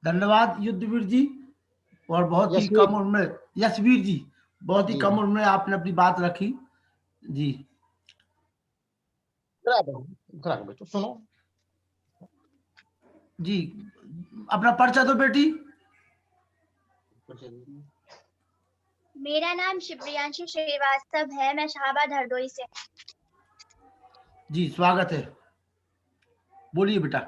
धन्यवाद युद्धवीर जी। और बहुत ही यशवीर कम उम्र में यशवीर जी, बहुत ही जी कम जी, उम्र में आपने अपनी बात रखी जी। इधर आ बेटो सुनो। जी, अपना पर्चा दो बेटी। मेरा नाम शिवप्रियांशु श्रीवास्तव है, मैं शाहबाद हरदोई से। जी, स्वागत है। बोलिए बेटा।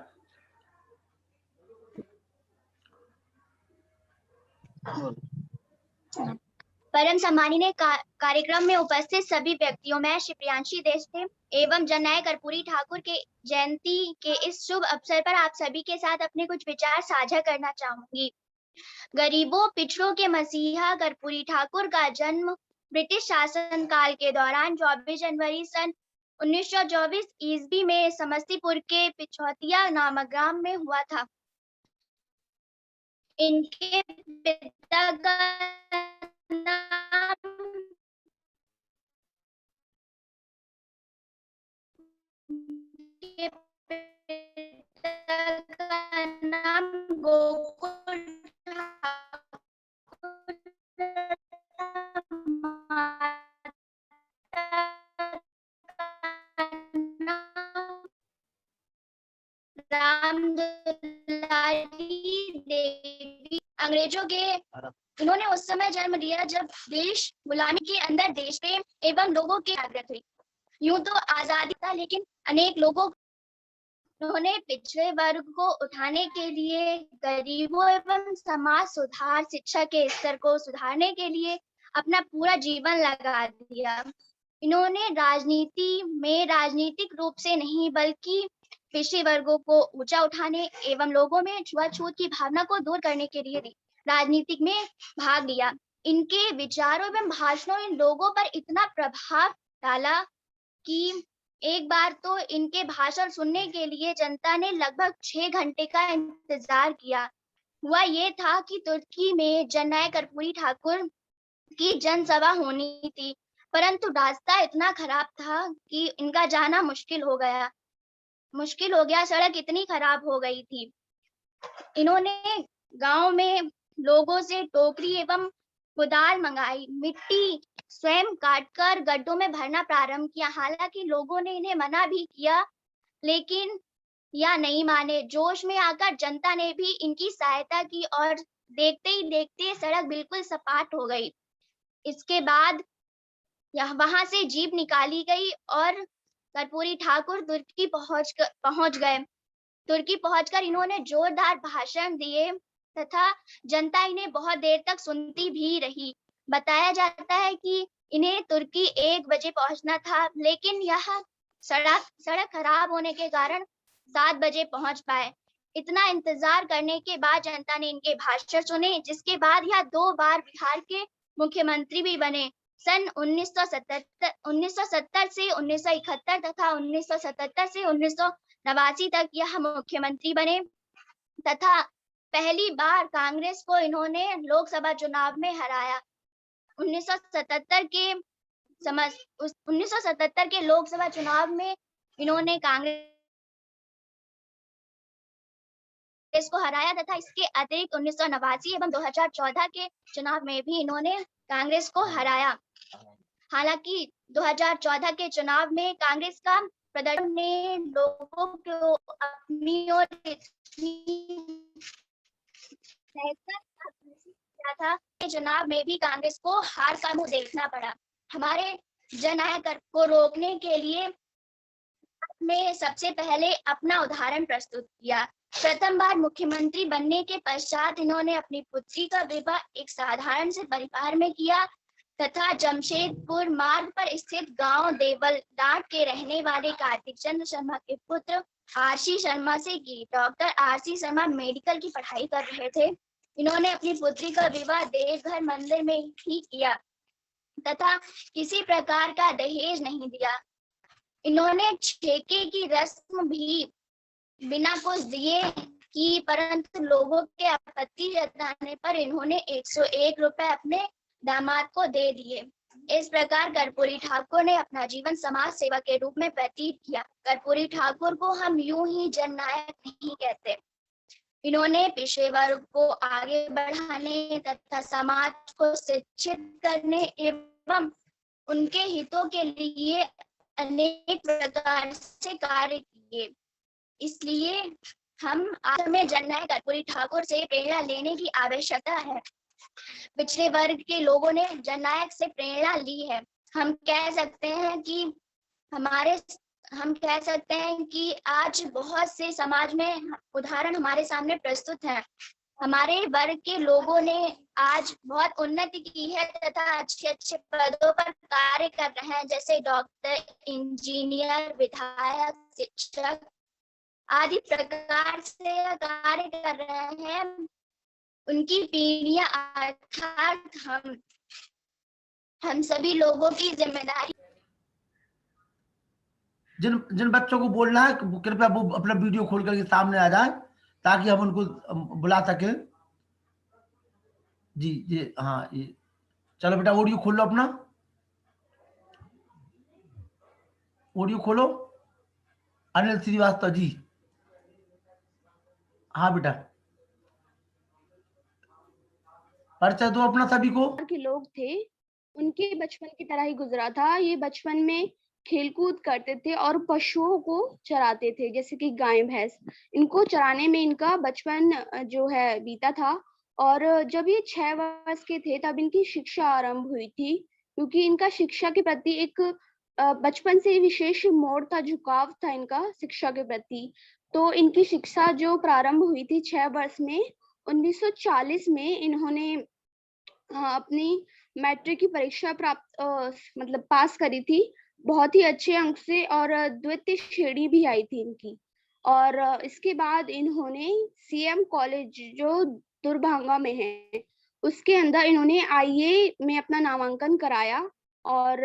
परम सम्माननीय कार्यक्रम में उपस्थित सभी व्यक्तियों में शिवप्रियांशी देशते एवं जननायक कर्पूरी ठाकुर के जयंती के इस शुभ अवसर पर आप सभी के साथ अपने कुछ विचार साझा करना चाहूंगी। गरीबों पिछड़ों के मसीहा कर्पूरी ठाकुर का जन्म ब्रिटिश शासन काल के दौरान 24 जनवरी सन 1924 ईस्वी में समस्तीपुर के पिछौतिया नामक ग्राम में हुआ था। इनके पिता का नाम गोकुल रामदुलारी देवी। अंग्रेजों के इन्होंने उस समय जन्म लिया जब देश गुलामी के अंदर देश प्रेम एवं लोगों की जागृत हुई। यूं तो आजादी था, लेकिन अनेक लोगों उन्होंने पिछड़े वर्ग को उठाने के लिए, गरीबों एवं समाज सुधार, शिक्षा के स्तर को सुधारने के लिए अपना पूरा जीवन लगा दिया। इन्होंने राजनीति में राजनीतिक रूप से नहीं बल्कि पिछड़े वर्गों को ऊंचा उठाने एवं लोगों में छुआछूत की भावना को दूर करने के लिए राजनीतिक में भाग लिया। इनके विचारों एवं भाषणों इन लोगों पर इतना प्रभाव डाला कि एक बार तो इनके भाषण सुनने के लिए जनता ने लगभग 6 घंटे का इंतजार किया। हुआ ये था कि तुर्की में जननायक कर्पूरी ठाकुर की जनसभा होनी थी, परंतु रास्ता इतना खराब था कि इनका जाना मुश्किल हो गया। सड़क इतनी खराब हो गई थी। इन्होंने गांव में लोगों से टोकरी एवं कुदाल मंगाई, मिट्टी स्वयं काटकर गड्ढों में भरना प्रारंभ किया। हालांकि लोगों ने इन्हें मना भी किया, लेकिन या नहीं माने। जोश में आकर जनता ने भी इनकी सहायता की और देखते ही देखते सड़क बिल्कुल सपाट हो गई। इसके बाद वहां से जीप निकाली गई और कर्पूरी ठाकुर तुर्की पहुंच गए। तुर्की पहुंचकर इन्होंने जोरदार भाषण दिए तथा जनता इन्हें बहुत देर तक सुनती भी रही। बताया जाता है कि इन्हें तुर्की 1 बजे पहुंचना था, लेकिन यह सड़क खराब होने के कारण 7 बजे पहुंच पाए। इतना इंतजार करने के बाद जनता ने इनके भाषण सुने, जिसके बाद यह 2 बार बिहार के मुख्यमंत्री भी बने। सन 1970 से 1971 तथा 1977 से 1989 तक यह मुख्यमंत्री बने तथा पहली बार कांग्रेस को इन्होंने लोकसभा चुनाव में हराया। 1977 के लोकसभा चुनाव में इन्होंने कांग्रेस को हराया तथा इसके अतिरिक्त 1989 एवं 2014 के चुनाव में भी इन्होंने कांग्रेस को हराया। हालांकि 2014 के चुनाव में कांग्रेस का प्रदर्शन ने लोगों को अपनी ओर था। चुनाव में भी कांग्रेस को हार का मुंह देखना पड़ा। हमारे जननायक को रोकने के लिए ने सबसे पहले अपना उदाहरण प्रस्तुत किया। प्रथम बार मुख्यमंत्री बनने के पश्चात इन्होंने अपनी पुत्री का विवाह एक साधारण से परिवार में किया तथा जमशेदपुर मार्ग पर स्थित गांव देवल डांट के रहने वाले कार्तिक चंद्र शर्मा के पुत्र आरसी शर्मा से की। डॉक्टर आरसी शर्मा मेडिकल की पढ़ाई कर रहे थे। इन्होंने अपनी पुत्री का विवाह देवघर मंदिर में ही किया तथा किसी प्रकार का दहेज नहीं दिया। इन्होंने ठेके की रस्म भी बिना कुछ दिए की, परंतु लोगों के आपत्ति जताने पर इन्होंने 101 रुपए अपने दामाद को दे दिए। इस प्रकार कर्पूरी ठाकुर ने अपना जीवन समाज सेवा के रूप में व्यतीत किया। कर्पूरी ठाकुर को हम यूं ही जननायक नहीं कहते, इन्होंने पिछड़े वर्ग को आगे बढ़ाने तथा समाज को शिक्षित करने एवं उनके हितों के लिए अनेक प्रकार से कार्य किए। इसलिए आज हमें जननायक कर्पूरी ठाकुर से प्रेरणा लेने की आवश्यकता है। पिछड़े वर्ग के लोगों ने जननायक से प्रेरणा ली है। हम कह सकते हैं कि आज बहुत से समाज में उदाहरण हमारे सामने प्रस्तुत हैं। हमारे वर्ग के लोगों ने आज बहुत उन्नति की है तथा अच्छे अच्छे पदों पर कार्य कर रहे हैं, जैसे डॉक्टर, इंजीनियर, विधायक, शिक्षक आदि प्रकार से कार्य कर रहे हैं। उनकी पीढ़ियां अर्थात हम सभी लोगों की जिम्मेदारी। जिन बच्चों को बोलना है वो कृपया वो अपना वीडियो खोल करके सामने आ जाए ताकि हम उनको बुला सके। जी जी हाँ, ये चलो बेटा ऑडियो खोल लो, अपना ऑडियो खोलो। अनिल श्रीवास्तव जी, हाँ बेटा परिचय दो अपना सभी को। के लोग थे, उनके बचपन की तरह ही गुजरा था। ये बचपन में खेलकूद करते थे और पशुओं को चराते थे, जैसे कि गाय भैंस। इनको चराने में इनका बचपन जो है बीता था। और जब ये 6 वर्ष के थे तब इनकी शिक्षा आरंभ हुई थी, क्योंकि इनका शिक्षा के प्रति एक बचपन से ही विशेष मोड़ था, झुकाव था इनका शिक्षा के प्रति। तो इनकी शिक्षा जो प्रारंभ हुई थी 6 वर्ष में, 1940 में इन्होंने अपनी मैट्रिक की परीक्षा मतलब पास करी थी बहुत ही अच्छे अंक से, और द्वितीय श्रेणी भी आई थी इनकी। और इसके बाद इन्होंने सीएम कॉलेज जो दुर्भांगा में है उसके अंदर इन्होंने आईए में अपना नामांकन कराया। और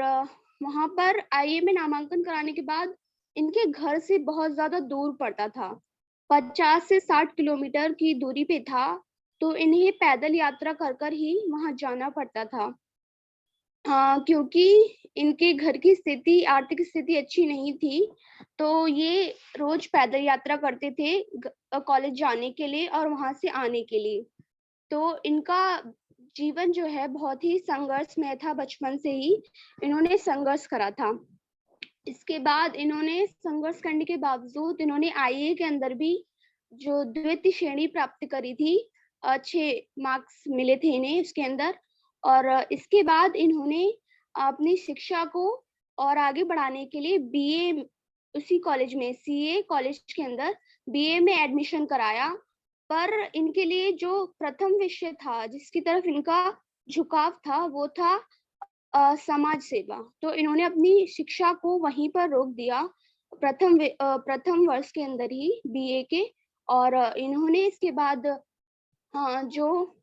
वहां पर आईए में नामांकन कराने के बाद इनके घर से बहुत ज्यादा दूर पड़ता था, 50 से 60 किलोमीटर की दूरी पे था। तो इन्हें पैदल यात्रा कर कर ही वहां जाना पड़ता था, क्योंकि इनके घर की स्थिति, आर्थिक स्थिति अच्छी नहीं थी। तो ये रोज पैदल यात्रा करते थे कॉलेज जाने के लिए और वहां से आने के लिए। तो इनका जीवन जो है बहुत ही संघर्षमय था, बचपन से ही इन्होंने संघर्ष करा था। इसके बाद इन्होंने संघर्ष करने के बावजूद इन्होंने आईए के अंदर भी जो द्वितीय श्रेणी प्राप्त करी थी, अच्छे मार्क्स मिले थे इन्हें उसके अंदर। और इसके बाद इन्होंने अपनी शिक्षा को और आगे बढ़ाने के लिए बीए उसी कॉलेज में, सीए कॉलेज के अंदर बीए में एडमिशन कराया। पर इनके लिए जो प्रथम विषय था जिसकी तरफ इनका झुकाव था वो था समाज सेवा। तो इन्होंने अपनी शिक्षा को वहीं पर रोक दिया प्रथम वर्ष के अंदर ही बीए के। और इन्होंने इसके बाद जो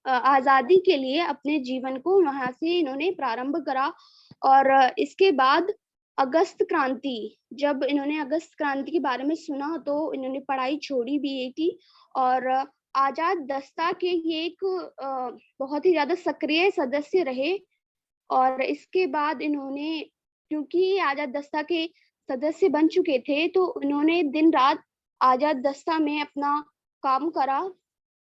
आजादी के लिए अपने जीवन को वहां से इन्होंने प्रारंभ करा। और इसके बाद अगस्त क्रांति, जब इन्होंने अगस्त क्रांति के बारे में सुना तो इन्होंने पढ़ाई छोड़ी बीए की। और आजाद दस्ता के ये एक बहुत ही ज्यादा सक्रिय सदस्य रहे। और इसके बाद इन्होंने, क्योंकि आजाद दस्ता के सदस्य बन चुके थे, तो इन्होंने दिन रात आजाद दस्ता में अपना काम करा।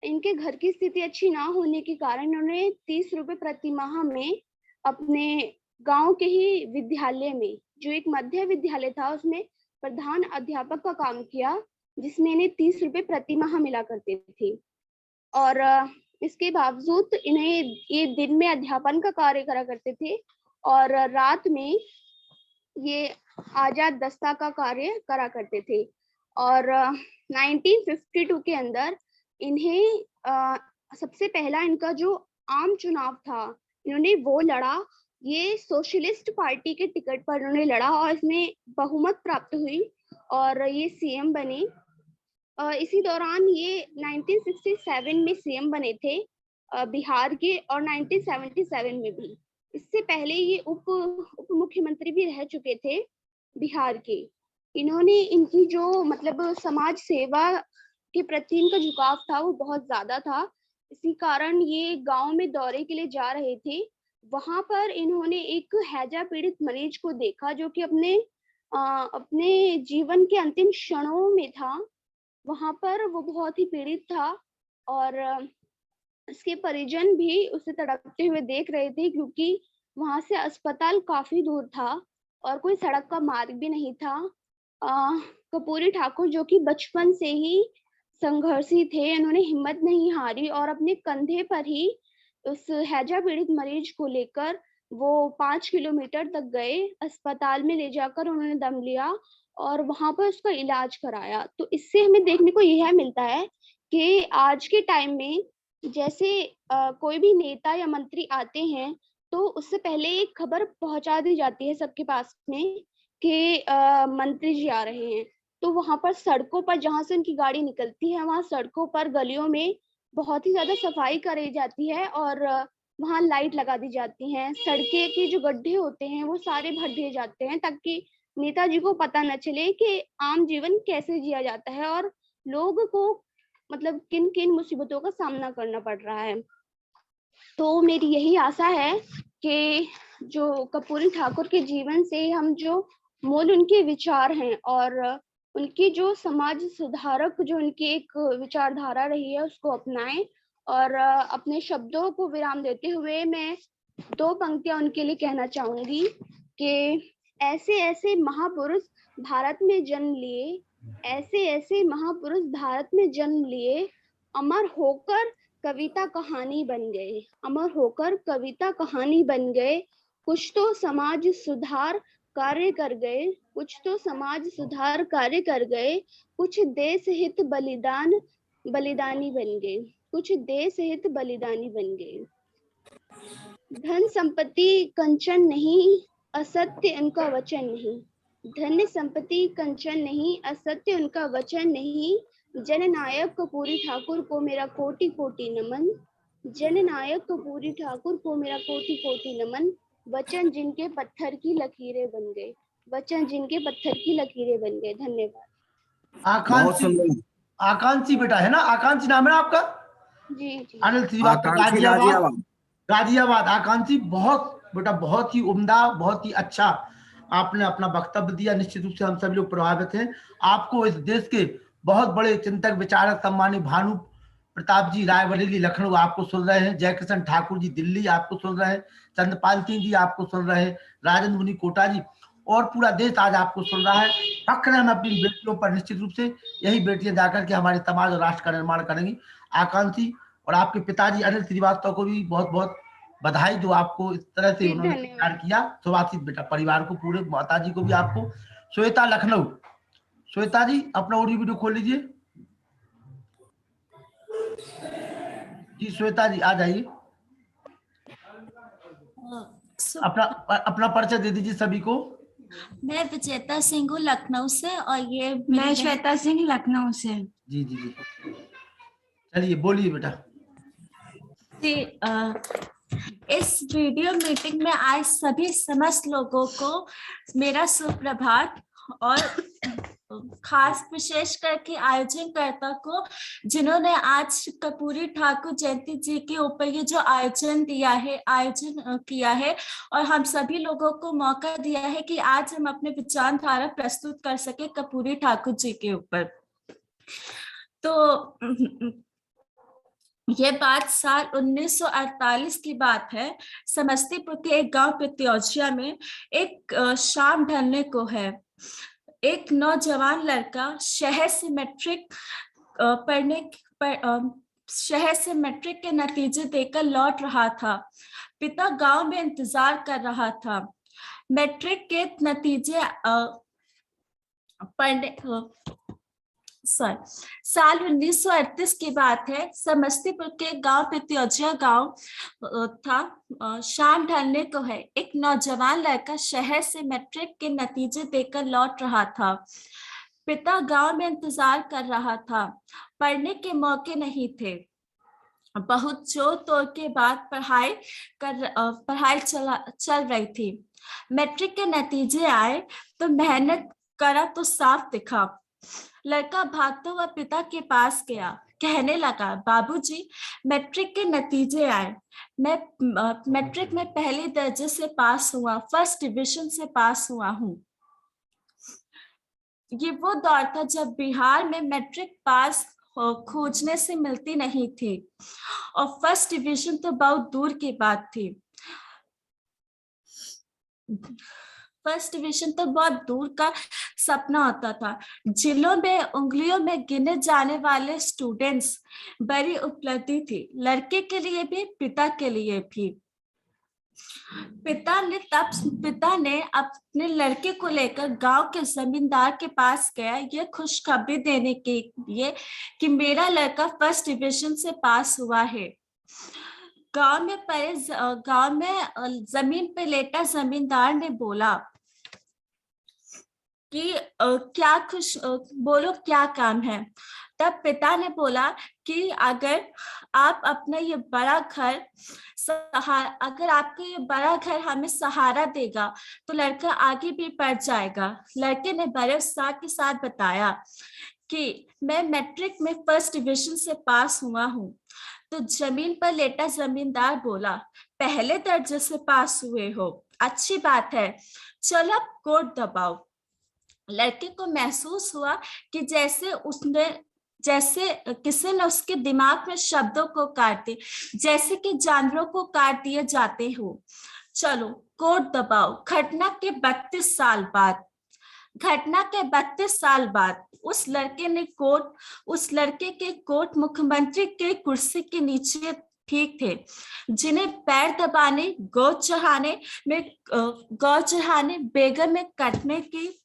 इनके घर की स्थिति अच्छी ना होने के कारण इन्होंने 30 रुपए प्रति माह में अपने गांव के ही विद्यालय में, जो एक मध्य विद्यालय था, उसमें प्रधान अध्यापक का काम किया, जिसमें इन्हें 30 रुपए प्रति माह मिला करते थे। और इसके बावजूद इन्हें ये दिन में अध्यापन का कार्य करा करते थे और रात में ये आजाद दस्ता का कार्य करा करते थे। और 1952 के अंदर इन्हें सबसे पहला इनका जो आम चुनाव था इन्होंने वो लड़ा। ये सोशलिस्ट पार्टी के टिकट पर इन्होंने लड़ा और इसमें बहुमत प्राप्त हुई और ये सीएम बने। इसी दौरान ये 1967 में सीएम बने थे बिहार के, और 1977 में भी। इससे पहले ये उप मुख्यमंत्री भी रह चुके थे बिहार के। इन्होंने इनकी जो मतलब समाज सेवा के प्रति इनका झुकाव था वो बहुत ज्यादा था। इसी कारण ये गांव में दौरे के लिए जा रहे थे। वहां पर इन्होंने एक हैजा पीड़ित मरीज को देखा जो कि अपने जीवन के अंतिम क्षणों में था। वहां पर वो बहुत ही पीड़ित था और उसके परिजन भी उसे तड़पते हुए देख रहे थे, क्योंकि वहां से अस्पताल काफी दूर था और कोई सड़क का मार्ग भी नहीं था। कपूरी ठाकुर जो कि बचपन से ही संघर्षी थे, उन्होंने हिम्मत नहीं हारी और अपने कंधे पर ही उस हैजा पीड़ित मरीज को लेकर वो 5 किलोमीटर तक गए। अस्पताल में ले जाकर उन्होंने दम लिया और वहां पर उसका इलाज कराया। तो इससे हमें देखने को यह मिलता है कि आज के टाइम में जैसे कोई भी नेता या मंत्री आते हैं तो उससे पहले एक खबर पहुंचा दी जाती है सबके पास में कि मंत्री जी आ रहे हैं। तो वहां पर सड़कों पर जहां से उनकी गाड़ी निकलती है, वहां सड़कों पर गलियों में बहुत ही ज्यादा सफाई कराई जाती है और वहां लाइट लगा दी जाती है। सड़के के जो गड्ढे होते हैं वो सारे भर दिए जाते हैं ताकि नेताजी को पता न चले कि आम जीवन कैसे जिया जाता है और लोग को मतलब किन किन मुसीबतों का सामना करना पड़ रहा है। तो मेरी यही आशा है कि जो कपूरी ठाकुर के जीवन से हम जो मूल उनके विचार हैं और उनकी जो समाज सुधारक जो उनकी एक विचारधारा रही है उसको अपनाएं। और अपने शब्दों को विराम देते हुए मैं 2 पंक्तियां उनके लिए कहना चाहूंगी कि ऐसे ऐसे महापुरुष भारत में जन्म लिए, ऐसे ऐसे महापुरुष भारत में जन्म लिए, अमर होकर कविता कहानी बन गए, अमर होकर कविता कहानी बन गए। कुछ तो समाज सुधार कार्य कर गए, कुछ तो समाज सुधार कार्य कर गए, कुछ देश हित बलिदानी बन गए, कुछ देश हित बलिदानी बन गए। धन संपत्ति कंचन नहीं, असत्य उनका वचन नहीं। धन संपत्ति कंचन नहीं, असत्य उनका वचन नहीं। जननायक कपूरी ठाकुर को मेरा कोटि कोटि नमन, जननायक कपूरी ठाकुर को मेरा कोटि कोटि नमन। वचन जिनके पत्थर की लकीरें बन गए, वचन जिनके पत्थर की लकीरें बन गए। धन्यवाद। आकांक्षी, आकांक्षी बेटा है ना, आकांक्षी नाम है आपका? जी जी। अनिल श्रीवास्तव, गाजियाबाद, गाजियाबाद। आकांक्षी बहुत बेटा, बहुत ही उम्दा, बहुत ही अच्छा आपने अपना वक्तव्य दिया। निश्चित रूप से हम सभी लोग प्रभावित हैं। आपको इस देश के बहुत बड़े चिंतक विचारक सम्मानित भानु प्रताप जी रायबरेली लखनऊ आपको सुन रहे हैं, जयकिशन ठाकुर जी दिल्ली आपको सुन रहे हैं, चंद्रपाल सिंह जी आपको सुन रहे हैं, राजेंद्र मुनि कोटा जी, और पूरा देश आज आपको सुन रहा है। फक्र है हम अपनी बेटियों पर, निश्चित रूप से यही बेटियां जाकर के हमारे समाज और राष्ट्र का निर्माण करेंगी। आकांक्षी, और आपके पिताजी अनिल श्रीवास्तव को भी बहुत बहुत बधाई, जो आपको इस तरह से उन्होंने प्यार किया। सुभाषित बेटा परिवार को, पूरे माताजी को भी आपको। श्वेता लखनऊ, श्वेता जी अपना ऑडियो वीडियो खोल लीजिए जी। श्वेता जी आ जाइए, अपना परिचय दे दीजिए सभी को। मैं विजेता सिंह हूँ लखनऊ से, और ये मैं श्वेता सिंह लखनऊ से। जी जी जी, चलिए बोलिए बेटा। जी, इस वीडियो मीटिंग में आए सभी समस्त लोगों को मेरा सुप्रभात, और खास विशेष करके आयोजनकर्ता को, जिन्होंने आज कपूरी ठाकुर जयंती जी के ऊपर ये जो आयोजन किया है और हम सभी लोगों को मौका दिया है कि आज हम अपने विचारधारा प्रस्तुत कर सके कपूरी ठाकुर जी के ऊपर। तो ये बात साल 1948 की बात है। समस्तीपुर के एक गांव पित्योजिया में एक शाम ढलने को है, एक नौजवान लड़का शहर से मैट्रिक के नतीजे देकर लौट रहा था। पिता गांव में इंतजार कर रहा था। मैट्रिक के नतीजे साल 1938 की बात है। समस्तीपुर के गांव पित्योजिया गांव था। शाम ढलने को है, एक नौजवान लड़का शहर से मैट्रिक के नतीजे देकर लौट रहा था। पिता गांव में इंतजार कर रहा था। पढ़ने के मौके नहीं थे। बहुत जोर तोड़ के बाद पढ़ाई चल रही थी। मैट्रिक के नतीजे आए तो मेहनत करा तो साफ दिखा। लड़का भागता हुआ पिता के पास गया, कहने लगा, बाबूजी मैट्रिक के नतीजे आए। मैं मैट्रिक में पहले दर्जे से पास हुआ, फर्स्ट डिवीजन से पास हुआ हूँ। ये वो दौर था जब बिहार में मैट्रिक पास खोजने से मिलती नहीं थी और फर्स्ट डिवीजन तो बहुत दूर की बात थी। फर्स्ट डिवीजन तो बहुत दूर का सपना होता था। जिलों में उंगलियों में गिने जाने वाले स्टूडेंट्स बड़ी उपलब्धि थी, लड़के के लिए भी पिता के लिए भी। पिता ने अपने लड़के को लेकर गांव के जमींदार के पास गया ये खुशखबरी देने के लिए कि मेरा लड़का फर्स्ट डिवीजन से पास हुआ है। गांव में जमीन पे लेटा जमींदार ने बोला कि बोलो क्या काम है। तब पिता ने बोला कि अगर आप अपना ये बड़ा घर अगर आपका ये बड़ा घर हमें सहारा देगा तो लड़का आगे भी बढ़ जाएगा। लड़के ने बड़े उत्साह के साथ बताया कि मैं मैट्रिक में फर्स्ट डिवीजन से पास हुआ हूँ। तो जमीन पर लेटा जमींदार बोला, पहले दर्जे से पास हुए हो, अच्छी बात है, चलो अब कोट दबाओ। लड़के को महसूस हुआ कि जैसे किसी ने उसके दिमाग में शब्दों को काट दिए, जैसे कि जानवरों को काट दिए जाते हो। चलो कोट दबाओ। घटना के 32 साल बाद उस लड़के के कोट मुख्यमंत्री के कुर्सी के नीचे ठीक थे, जिन्हें पैर दबाने, गौ चढ़ाने, बेगम में कटने की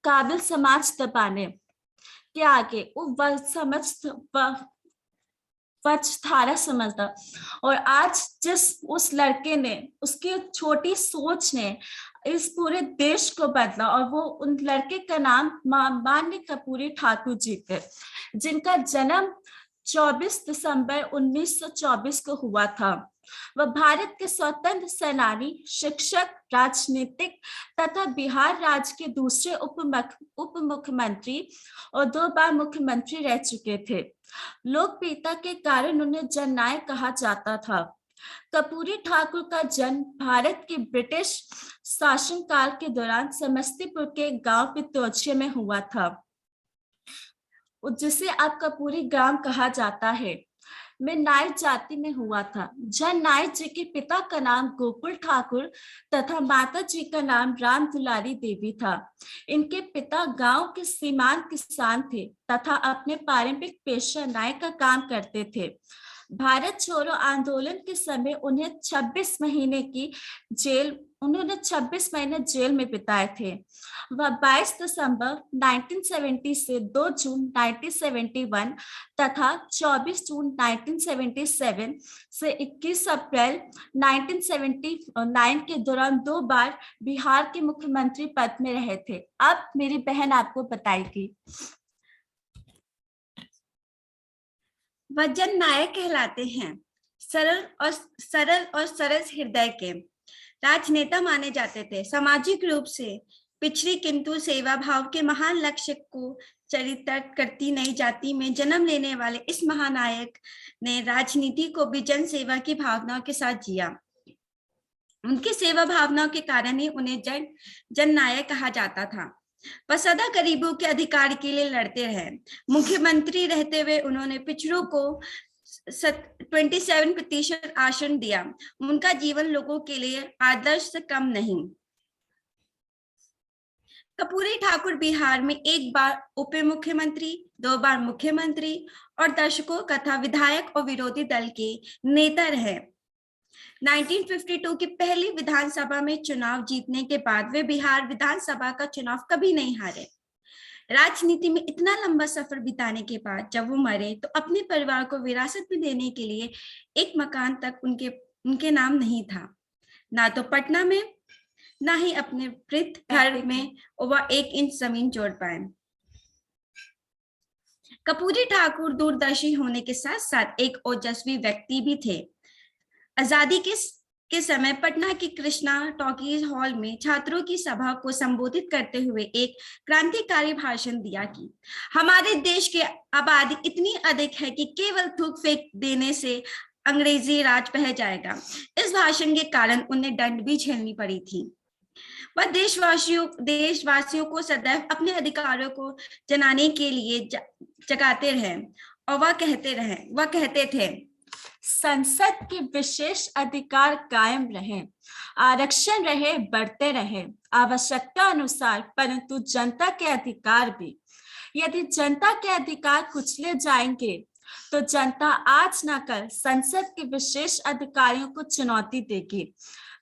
काबिल समाज दबाने के आगे वचधारा समझता। और आज उस लड़के ने, उसकी छोटी सोच ने इस पूरे देश को बदला और वो उन लड़के का नाम माननीय कर्पूरी ठाकुर जी थे, जिनका जन्म 24 दिसंबर 1924 को हुआ था। वह भारत के स्वतंत्र सेनानी, शिक्षक, राजनीतिक तथा बिहार राज्य के दूसरे उप मुख्यमंत्री और 2 बार मुख्यमंत्री रह चुके थे। लोकप्रियता के कारण उन्हें जननायक कहा जाता था। कर्पूरी ठाकुर का जन्म भारत के ब्रिटिश शासनकाल के दौरान समस्तीपुर के गांव पितौजिया में हुआ था, जिसे अब कर्पूरी ग्राम कहा जाता है, में नायर जाति में हुआ था। जन नायर जी के पिता का नाम गोकुल ठाकुर तथा माता जी का नाम राम दुलारी देवी था। इनके पिता गांव के सीमांत किसान थे तथा अपने पारंपरिक पेशा नाई का काम करते थे। भारत छोड़ो आंदोलन के समय उन्हें 26 महीने जेल में बिताए थे। वह 22 दिसंबर 1970 से 2 जून 1971 तथा 24 जून 1977 से 21 अप्रैल 1979 के दौरान 2 बार बिहार के मुख्यमंत्री पद में रहे थे। अब मेरी बहन आपको बताएगी। वह जननायक कहलाते हैं। सरल और सरल हृदय के राजनेता माने जाते थे। सामाजिक रूप से पिछड़ी किंतु सेवा भाव के महान लक्ष्य को चरितार्थ करती नई जाति में जन्म लेने वाले इस महानायक ने राजनीति को भी जन सेवा की भावनाओं के साथ जिया। उनकी सेवा भावनाओं के कारण ही उन्हें जननायक कहा जाता था। वह सदा गरीबों के अधिकार के लिए लड़ते रहे। मुख्यमंत्री रहते हुए उन्होंने पिछड़ों को 27% आरक्षण दिया। उनका जीवन लोगों के लिए आदर्श से कम नहीं। कर्पूरी ठाकुर बिहार में 1 बार उप मुख्यमंत्री, 2 बार मुख्यमंत्री और दशकों तथा विधायक और विरोधी दल के नेता रहे। 1952 की पहली विधानसभा में चुनाव जीतने के बाद वे बिहार विधानसभा का चुनाव कभी नहीं हारे। राजनीति में इतना लंबा सफर बिताने के बाद जब वो मरे तो अपने परिवार को विरासत में देने के लिए एक मकान तक उनके नाम नहीं था, ना तो पटना में ना ही अपने वृद्ध घर में वह 1 इंच जमीन जोड़ पाए। कर्पूरी ठाकुर दूरदर्शी होने के साथ साथ एक ओजस्वी व्यक्ति भी थे। आजादी के समय पटना की कृष्णा टॉकीज हॉल में छात्रों की सभा को संबोधित करते हुए एक क्रांतिकारी भाषण दिया कि हमारे देश की आबादी इतनी अधिक है कि केवल थूक फेंक देने से अंग्रेजी राज बह जाएगा। इस भाषण के कारण उन्हें दंड भी झेलनी पड़ी थी। वह देशवासियों को सदैव अपने अधिकारों को जनाने के लिए जगाते रहे और वह कहते थे, संसद के विशेष अधिकार कायम रहे, आरक्षण रहे, बढ़ते रहे आवश्यकता अनुसार, परंतु जनता के अधिकार भी। यदि जनता के अधिकार कुचले जाएंगे तो जनता आज न कल संसद के विशेष अधिकारियों को चुनौती देगी।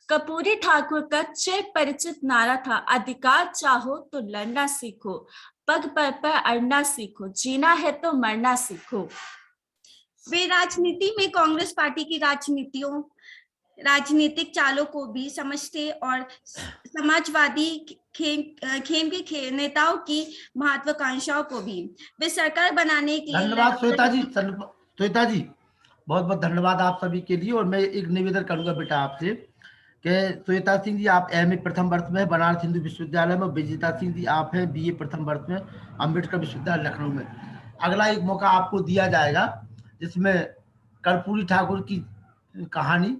कर्पूरी ठाकुर का चिर परिचित नारा था, अधिकार चाहो तो लड़ना सीखो, पग पर अड़ना सीखो, जीना है तो मरना सीखो। वे राजनीति में कांग्रेस पार्टी की राजनीतिक चालों को भी समझते और समाजवादी खेम के नेताओं की महत्वाकांक्षाओं को भी। वे सरकार बनाने के लिए धन्यवाद श्वेता जी बहुत बहुत धन्यवाद आप सभी के लिए। और मैं एक निवेदन करूंगा बेटा आपसे कि श्वेता सिंह जी आप एमए प्रथम वर्ष में बनारस हिंदू विश्वविद्यालय में, विजेता सिंह जी आप हैं बीए प्रथम वर्ष में अम्बेडकर विश्वविद्यालय लखनऊ में। अगला एक मौका आपको दिया जाएगा जिसमें कर्पूरी ठाकुर की कहानी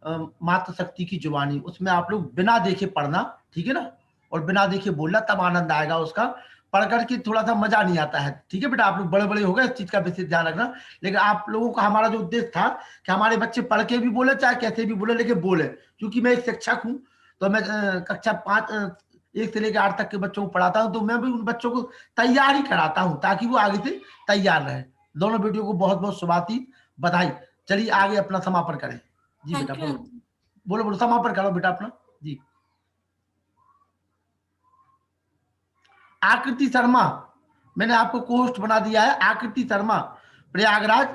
मातृशक्ति की जुबानी, उसमें आप लोग बिना देखे पढ़ना, ठीक है ना, और बिना देखे बोलना, तब आनंद आएगा उसका। पढ़ करके थोड़ा सा मजा नहीं आता है, ठीक है बेटा। आप लोग बड़े बड़े हो गए, इस चीज का विशेष ध्यान रखना। लेकिन आप लोगों का हमारा जो उद्देश्य था कि हमारे बच्चे पढ़ के भी बोले, चाहे कैसे भी बोले, लेकिन बोले। क्योंकि मैं एक शिक्षक हूँ तो मैं कक्षा 1 से लेकर 8 तक के बच्चों को पढ़ाता हूँ, तो मैं भी उन बच्चों को तैयार ही कराता हूँ ताकि वो आगे से तैयार रहे। दोनों बेटियों को बहुत बहुत शुभाती बधाई। चलिए आगे अपना समापन करें। जी बेटा बोलो समापन करो बेटा अपना। जी आकृति शर्मा, मैंने आपको कोस्ट बना दिया है। आकृति शर्मा प्रयागराज,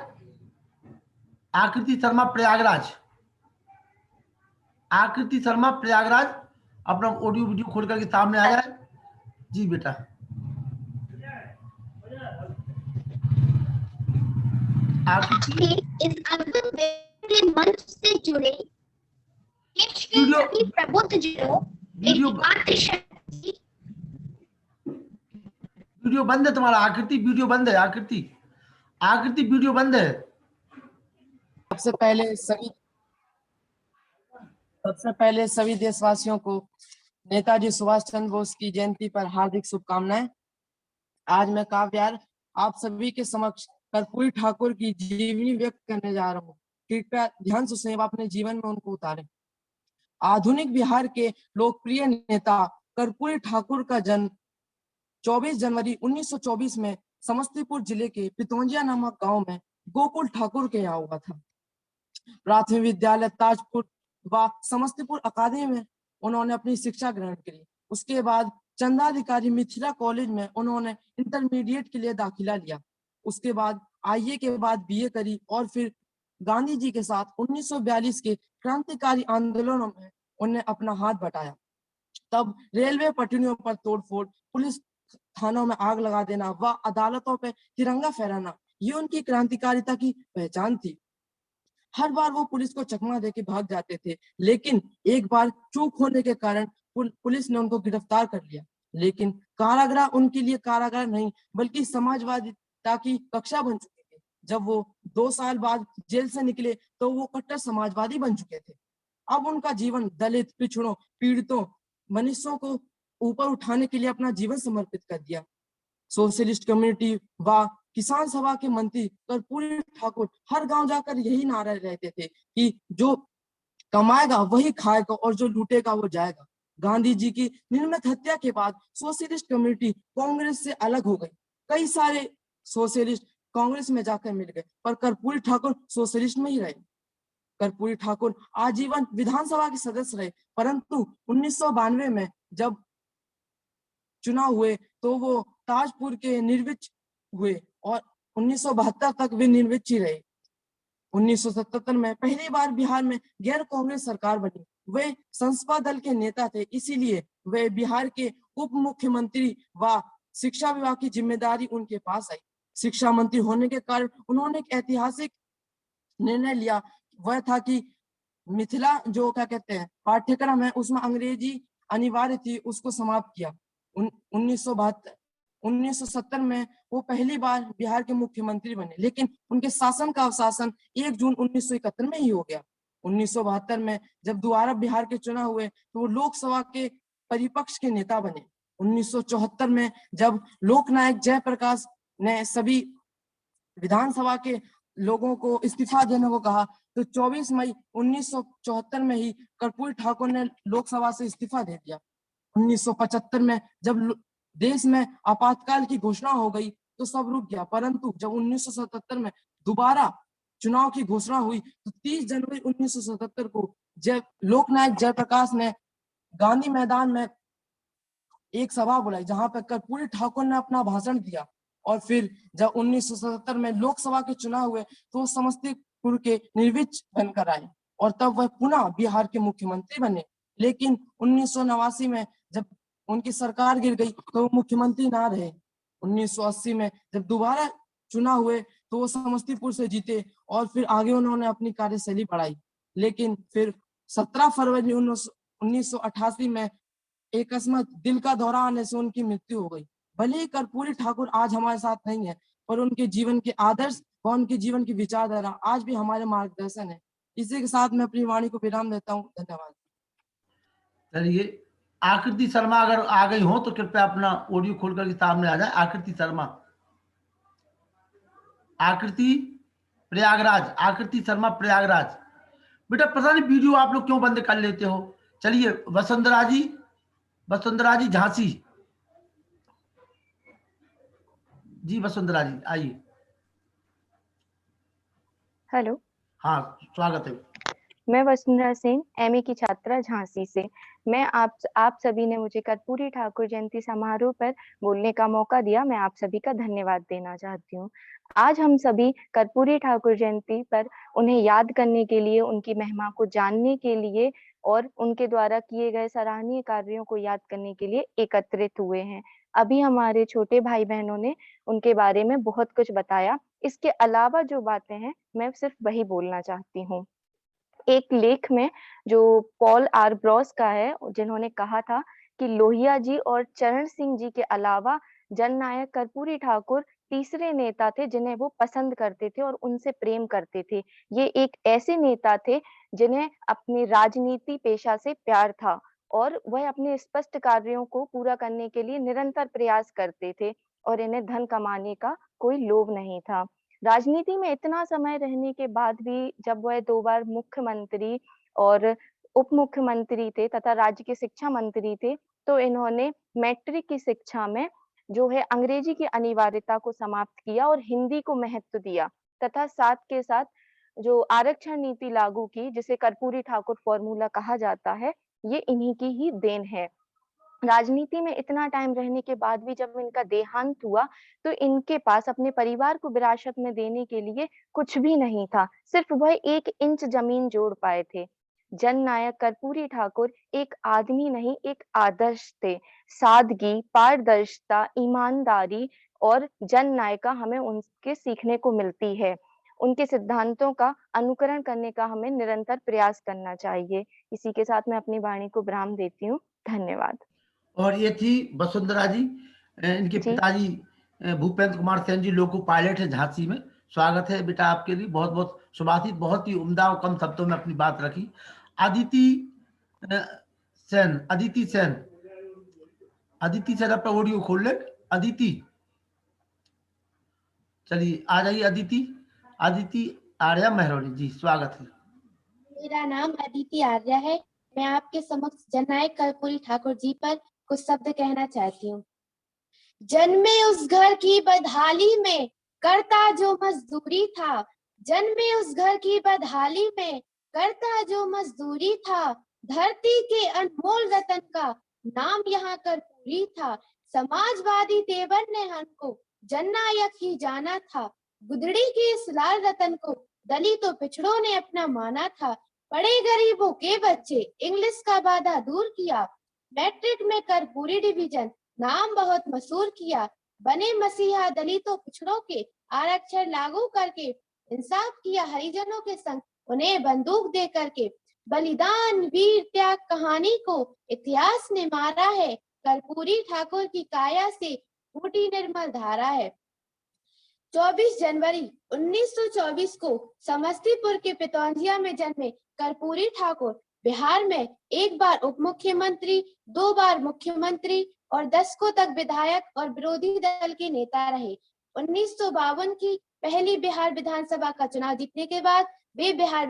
आकृति शर्मा प्रयागराज अपना ऑडियो वीडियो खोल करके सामने आ जाए। जी बेटा इस मंच से जुड़े देश के सभी प्रबुद्ध जनों, वीडियो बंद है तुम्हारा। आकृति वीडियो बंद है। आकृति वीडियो बंद है। सबसे पहले सभी देशवासियों को नेताजी सुभाष चंद्र बोस की जयंती पर हार्दिक शुभकामनाएं। आज मैं काव्यार आप सभी के समक्ष कर्पूरी ठाकुर की जीवनी व्यक्त करने जा रहा हूँ। कृपया ध्यान से सुनिए, अपने जीवन में उनको उतारें। आधुनिक बिहार के लोकप्रिय नेता कर्पूरी ठाकुर का जन्म 24 जनवरी 1924 में समस्तीपुर जिले के पितौंजिया नामक गांव में गोकुल ठाकुर के यहाँ हुआ था। प्राथमिक विद्यालय ताजपुर व समस्तीपुर अकादमी में उन्होंने अपनी शिक्षा ग्रहण की। उसके बाद चंदाधिकारी मिथिला कॉलेज में उन्होंने इंटरमीडिएट के लिए दाखिला लिया। उसके बाद आईए के बाद बीए करी और फिर गांधी जी के साथ 1942 के क्रांतिकारी आंदोलनों में उन्हें अपना हाथ बटाया। तब रेलवे पटरियों पर तोड़फोड़, पुलिस थानों में आग लगा देना व अदालतों पे तिरंगा फहराना, ये उनकी क्रांतिकारिता की पहचान थी। हर बार वो पुलिस को चकमा देके भाग जाते थे, लेकिन एक बार चूक होने के कारण पुलिस ने उनको गिरफ्तार कर लिया। लेकिन कारागृह उनके लिए कारागार नहीं बल्कि समाजवादिता की कक्षा बन चुकी थी। जब वो 2 साल बाद जेल से निकले तो वो कट्टर समाजवादी बन चुके थे। अब उनका जीवन दलित, पिछड़ों, पीड़ितों, मनुष्यों को ऊपर उठाने के लिए अपना जीवन समर्पित कर दिया। सोशलिस्ट कम्युनिटी व किसान सभा के मंत्री कर्पूरी ठाकुर हर गांव जाकर यही नारा रहते थे कि जो कमाएगा वही खाएगा और जो लूटेगा वो जाएगा। गांधी जी की निर्मम हत्या के बाद सोशलिस्ट कम्युनिटी कांग्रेस से अलग हो गई। कई सारे सोशलिस्ट कांग्रेस में जाकर मिल गए, पर कर्पूरी ठाकुर सोशलिस्ट में ही रहे। कर्पूरी ठाकुर आजीवन विधानसभा के सदस्य रहे, परंतु 1992 में जब चुनाव हुए तो वो ताजपुर के निर्विच हुए और 1972 तक वे निर्विच ही रहे। 1977 में पहली बार बिहार में गैर कांग्रेस सरकार बनी। वे संसपा दल के नेता थे, इसीलिए वे बिहार के उप मुख्यमंत्री व शिक्षा विभाग की जिम्मेदारी उनके पास आई। शिक्षा मंत्री होने के कारण उन्होंने एक ऐतिहासिक निर्णय लिया, वह था कि मिथिला जो क्या कहते हैं पाठ्यक्रम है उसमें अंग्रेजी अनिवार्य थी, उसको समाप्त किया। 1970 में वो पहली बार बिहार के मुख्यमंत्री बने, लेकिन उनके शासन का अवसान 1 जून 1971 में ही हो गया। 1972 में जब दोबारा बिहार के चुनाव हुए तो वो लोकसभा के परिपक्ष के नेता बने। 1974 में जब लोकनायक जयप्रकाश ने सभी विधानसभा के लोगों को इस्तीफा देने को कहा, तो 24 मई 1974 में ही कर्पूरी ठाकुर ने लोकसभा से इस्तीफा दे दिया। 1975 में जब देश में आपातकाल की घोषणा हो गई तो सब रुक गया, परंतु जब 1977 में दोबारा चुनाव की घोषणा हुई तो 30 जनवरी 1977 को जब लोकनायक जयप्रकाश ने गांधी मैदान में एक सभा बुलाई, जहां पर कर्पूरी ठाकुर ने अपना भाषण दिया। और फिर जब 1977 में लोकसभा के चुनाव हुए तो वो समस्तीपुर के निर्विच बनकर आए और तब वह पुनः बिहार के मुख्यमंत्री बने। लेकिन 1989 में जब उनकी सरकार गिर गई तो वो मुख्यमंत्री ना रहे। 1980 में जब दोबारा चुनाव हुए तो वो समस्तीपुर से जीते और फिर आगे उन्होंने अपनी कार्यशैली बढ़ाई। लेकिन फिर 17 फरवरी 1988 में एक अकस्मात दिल का दौरा आने से उनकी मृत्यु हो गई। भले ही कर्पूरी ठाकुर आज हमारे साथ नहीं है, पर उनके जीवन के आदर्श व उनके जीवन की विचारधारा आज भी हमारे मार्गदर्शन है। इसी के साथ मैं अपनी वाणी को विराम देता हूँ। धन्यवाद। चलिए, आकृति शर्मा अगर आ गई हो तो कृपया अपना ऑडियो खोल करके सामने आ जाए। आकृति शर्मा, आकृति प्रयागराज, आकृति शर्मा प्रयागराज। बेटा पता नहीं वीडियो आप लोग क्यों बंद कर लेते हो। चलिए, वसुंधरा जी झांसी जी, वसुंधरा जी आइए। हेलो, हाँ, स्वागत है। मैं वसुंधरा सिंह, एमए की छात्रा झांसी से। मैं आप सभी ने मुझे कर्पूरी ठाकुर जयंती समारोह पर बोलने का मौका दिया, मैं आप सभी का धन्यवाद देना चाहती हूँ। आज हम सभी कर्पूरी ठाकुर जयंती पर उन्हें याद करने के लिए, उनकी महिमा को जानने के लिए और उनके द्वारा किए गए सराहनीय कार्यों को याद करने के लिए एकत्रित हुए हैं। अभी हमारे छोटे भाई बहनों ने उनके बारे में बहुत कुछ बताया। इसके अलावा जो बातें हैं मैं सिर्फ वही बोलना चाहती हूँ। एक लेख में जो पॉल आर ब्रॉस का है, जिन्होंने कहा था कि लोहिया जी और चरण सिंह जी के अलावा जननायक कर्पूरी ठाकुर तीसरे नेता थे जिन्हें वो पसंद करते थे और उनसे प्रेम करते थे। ये एक ऐसे नेता थे जिन्हें अपनी राजनीति पेशा से प्यार था और वह अपने स्पष्ट कार्यों को पूरा करने के लिए निरंतर प्रयास करते थे और इन्हें धन कमाने का कोई लोभ नहीं था। राजनीति में इतना समय रहने के बाद भी जब वह 2 बार मुख्यमंत्री और उप मुख्यमंत्री थे तथा राज्य के शिक्षा मंत्री थे, तो इन्होंने मैट्रिक की शिक्षा में जो है अंग्रेजी की अनिवार्यता को समाप्त किया और हिंदी को महत्व दिया तथा साथ के साथ जो आरक्षण नीति लागू की, जिसे कर्पूरी ठाकुर फॉर्मूला कहा जाता है, ये इन्हीं की ही देन है। राजनीति में इतना टाइम रहने के बाद भी जब इनका देहांत हुआ तो इनके पास अपने परिवार को विरासत में देने के लिए कुछ भी नहीं था, सिर्फ वह 1 इंच जमीन जोड़ पाए थे। जननायक कर्पूरी ठाकुर एक आदमी नहीं, एक आदर्श थे। सादगी, पारदर्शिता, ईमानदारी और जननायका हमें उनके सीखने को मिलती है। उनके सिद्धांतों का अनुकरण करने का हमें निरंतर प्रयास करना चाहिए। इसी के साथ मैं अपनी वाणी को विराम देती हूँ। धन्यवाद। और ये थी वसुंधरा जी। इनके जी। पिताजी भूपेंद्र कुमार सेन जी लोको पायलट है झांसी में। स्वागत है बेटा आपके लिए, बहुत बहुत शुभाशीष। बहुत ही उम्दा और कम शब्दों में अपनी बात रखी। अदिति सेन अपना ऑडियो खोल ले। अदिति, चलिए आ जाइए। अदिति आर्या मेहरौली जी, स्वागत है। मेरा नाम अदिति आर्या है। मैं आपके समक्ष जननायक कर्पूरी ठाकुर जी पर कुछ शब्द कहना चाहती हूँ। जन्मे उस घर की बदहाली में, करता जो मजदूरी था। जन्मे उस घर की बदहाली में, करता जो मजदूरी था। धरती के अनमोल रतन का नाम यहाँ कर्पूरी था। समाजवादी देवर ने हमको जननायक ही जाना था। गुदड़ी के इस लाल रतन को दलितों पिछड़ों ने अपना माना था। पढ़े गरीबों के बच्चे इंग्लिश का बाधा दूर किया। मैट्रिक में कर्पूरी डिवीजन नाम बहुत मशहूर किया। बने मसीहा दलितों पिछड़ों के आरक्षण लागू करके इंसाफ किया हरिजनों के संग उन्हें बंदूक दे करके। बलिदान वीर त्याग कहानी को इतिहास ने मारा है। कर्पूरी ठाकुर की काया से फूटी निर्मल धारा है। 24 जनवरी 1924 को समस्तीपुर के पितौंजिया में जन्मे कर्पूरी ठाकुर बिहार में एक बार उप मुख्यमंत्री, 2 बार मुख्यमंत्री और दशकों तक विधायक और विरोधी दल के नेता रहे। 1952 की पहली बिहार विधानसभा का चुनाव जीतने के बाद वे बिहार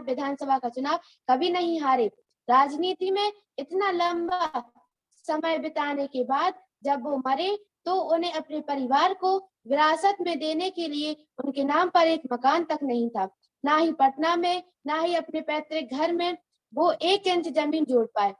विधानसभा का चुनाव कभी नहीं हारे। राजनीति में इतना लंबा समय बिताने के बाद जब वो मरे तो उन्हें अपने परिवार को विरासत में देने के लिए उनके नाम पर एक मकान तक नहीं था। ना ही पटना में, ना ही अपने पैतृक घर में वो 1 इंच जमीन जोड़ पाए।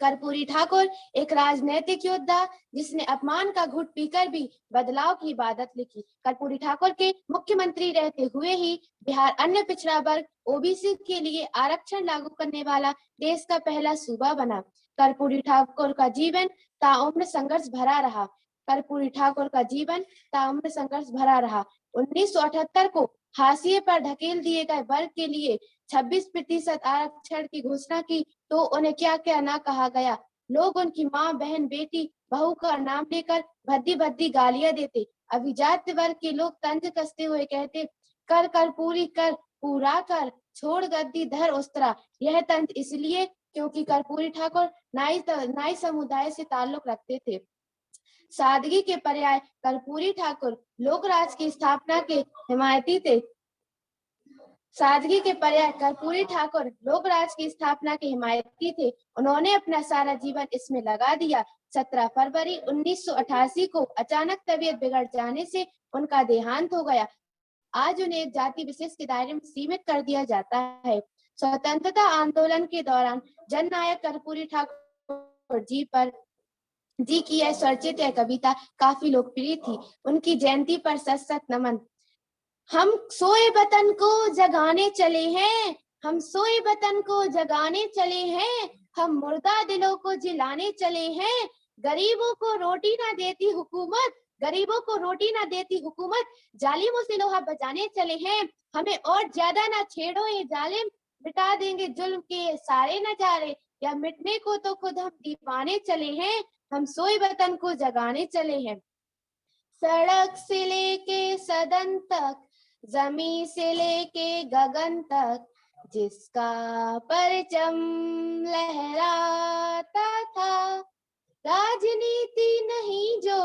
कर्पूरी ठाकुर एक राजनीतिक योद्धा जिसने अपमान का घुट पीकर भी बदलाव की इबादत लिखी। कर्पूरी ठाकुर के मुख्यमंत्री रहते हुए ही बिहार अन्य पिछड़ा वर्ग ओबीसी के लिए आरक्षण लागू करने वाला देश का पहला सूबा बना। कर्पूरी ठाकुर का जीवन ताउम्र संघर्ष भरा रहा। कर्पूरी ठाकुर का जीवन ताउम्र संघर्ष भरा रहा। 1978 को हाशिए पर ढकेल दिए गए वर्ग के लिए 26% आरक्षण की घोषणा की तो उन्हें क्या क्या ना कहा गया। लोग उनकी माँ, बहन, बेटी, बहू का नाम लेकर भद्दी भद्दी गालियां देते। अभिजात वर्ग के लोग तंज कसते हुए कहते, कर कर्पूरी कर, पूरा कर, छोड़ गद्दी धर उस्तरा। यह तंज इसलिए क्योंकि कर्पूरी ठाकुर नाई समुदाय से ताल्लुक रखते थे। सादगी के पर्याय कर्पूरी ठाकुर लोकराज की स्थापना के हिमायती थे। सादगी के पर्याय कर्पूरी ठाकुर लोकराज की स्थापना के हिमायती थे। उन्होंने अपना सारा जीवन इसमें लगा दिया। 17 फरवरी 1988 को अचानक तबीयत बिगड़ जाने से उनका देहांत हो गया। आज उन्हें एक जाति विशेष के दायरे में सीमित कर दिया जाता है। स्वतंत्रता आंदोलन के दौरान जननायक कर्पूरी ठाकुर जी की यह स्वरचित कविता काफी लोकप्रिय थी। उनकी जयंती पर सत नमन। हम सोए वतन को जगाने चले हैं, हम सोए वतन को जगाने चले हैं, हम मुर्दा दिलों को जिलाने चले हैं। गरीबों को रोटी ना देती हुकूमत, गरीबों को रोटी ना देती हुकूमत, जालिमों से लोहा बचाने चले हैं। हमें और ज्यादा ना छेड़ो ये जालिम, मिटा देंगे जुल्म के सारे नजारे, या मिटने को तो खुद हम दीवाने चले हैं। हम सोए वतन को जगाने चले हैं। सड़क से लेके सदन तक, जमीन से लेके गगन तक, जिसका परचम लहराता था। राजनीति नहीं जो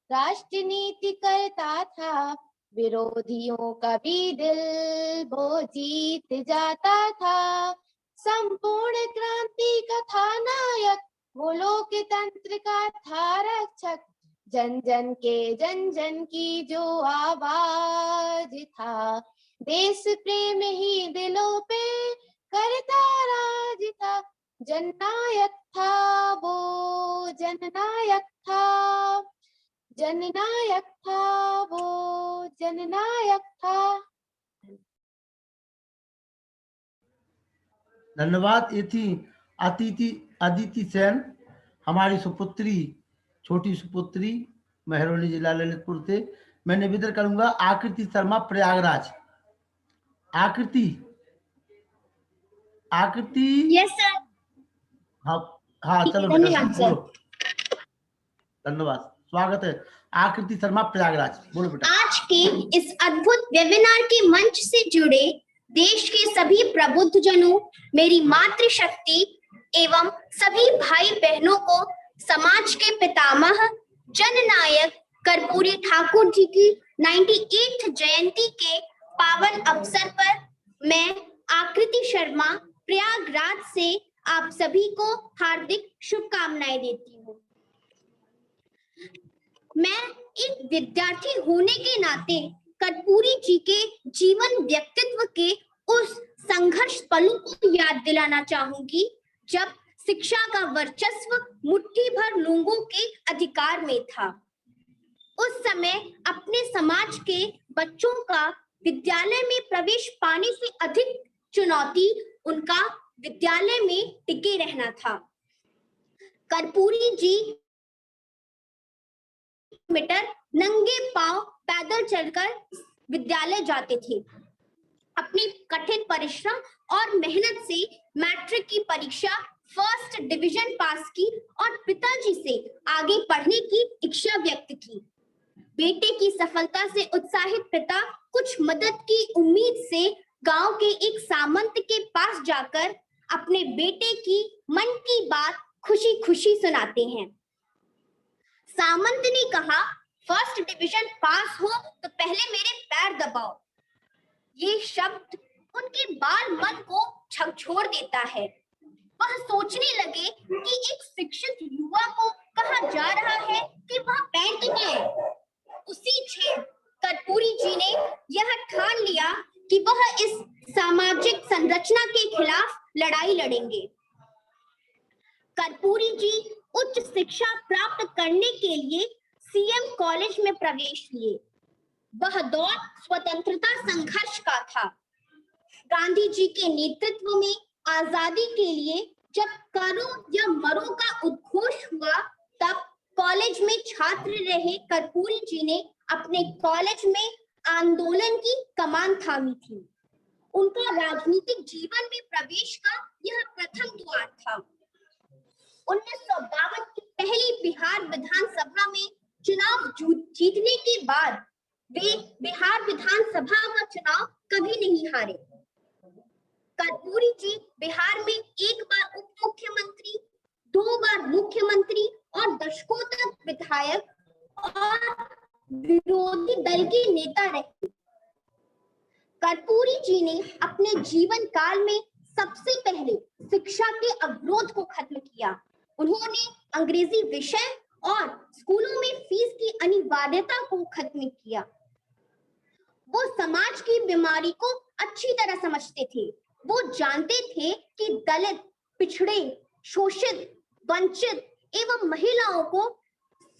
राष्ट्रनीति करता था, विरोधियों का भी दिल वो जीत जाता था। संपूर्ण क्रांति का था नायक, वो लोकतंत्र का था रक्षक, जन जन की जो आवाज था। देश प्रेम ही दिलों पे करता राज था, जननायक था वो, जननायक था, जननायक था वो, जननायक था। धन्यवाद। ये थी अदिति सेन, हमारी सुपुत्री, छोटी सुपुत्री, महरौली जिला ललितपुर से। मैं निवेदन करूंगा आकृति शर्मा, प्रयागराज। आकृति, यस सर। हाँ चलो बेटा बोलो। धन्यवाद, स्वागत है। आकृति शर्मा, प्रयागराज, बोलो बेटा। आज के इस अद्भुत वेबिनार के मंच से जुड़े देश के सभी प्रबुद्ध जनों, मेरी मातृशक्ति एवं सभी भाई बहनों को समाज के पितामह जननायक कर्पूरी ठाकुर जी की 98th जयंती के पावन अवसर पर मैं आकृति शर्मा प्रयागराज से आप सभी को हार्दिक शुभकामनाएं देती हूँ। मैं एक विद्यार्थी होने के नाते कर्पूरी जी के जीवन व्यक्तित्व के उस संघर्ष पलों को याद दिलाना चाहूंगी जब शिक्षा का वर्चस्व मुट्ठी भर लोगों के अधिकार में था। उस समय अपने समाज के बच्चों का विद्यालय में प्रवेश पाने से अधिक चुनौती उनका विद्यालय में टिके रहना था। कर्पूरी जी मीटर नंगे पांव पैदल चलकर विद्यालय जाते थे। अपनी कठिन परिश्रम और मेहनत से मैट्रिक की परीक्षा फर्स्ट डिवीजन पास की और पिताजी से आगे पढ़ने की इच्छा व्यक्त की। बेटे की सफलता से उत्साहित पिता कुछ मदद की उम्मीद से गांव के एक सामंत के पास जाकर अपने बेटे की मन की बात खुशी खुशी सुनाते हैं। सामंत ने कहा, फर्स्ट डिवीजन पास हो तो पहले मेरे पैर दबाओ। ये शब्द उनके बाल मन को झकझोर देता है। वह सोचने लगे कि एक शिक्षित युवा को कहा जा रहा है कि वह पैंट में। उसी क्षण कर्पूरी जी ने यह ठान लिया कि वह इस सामाजिक संरचना के खिलाफ लड़ाई लड़ेंगे। कर्पूरी जी उच्च शिक्षा प्राप्त करने के लिए सीएम कॉलेज में प्रवेश लिए। वह दौर स्वतंत्रता संघर्ष का था। गांधी जी के नेतृत्व में आजादी के लिए जब करो या मरो का उद्घोष हुआ, तब कॉलेज में छात्र रहे कर्पूरी जी ने अपने कॉलेज में आंदोलन की कमान थामी थी। उनका राजनीतिक जीवन में प्रवेश का यह प्रथम द्वार था। 1952 की पहली बिहार विधानसभा में चुनाव जीतने के बाद वे बिहार विधानसभा का चुनाव कभी नहीं हारे। कर्पूरी जी बिहार में एक बार उप मुख्यमंत्री, 2 बार मुख्यमंत्री और दशकों तक विधायक और विरोधी दल के नेता रहे। कर्पूरी जी ने अपने जीवन काल में सबसे पहले शिक्षा के अवरोध को खत्म किया। उन्होंने अंग्रेजी विषय और स्कूलों में फीस की अनिवार्यता को खत्म किया। वो समाज की बीमारी को अच्छी तरह समझते थे। वो जानते थे कि दलित, पिछड़े, शोषित, वंचित एवं महिलाओं को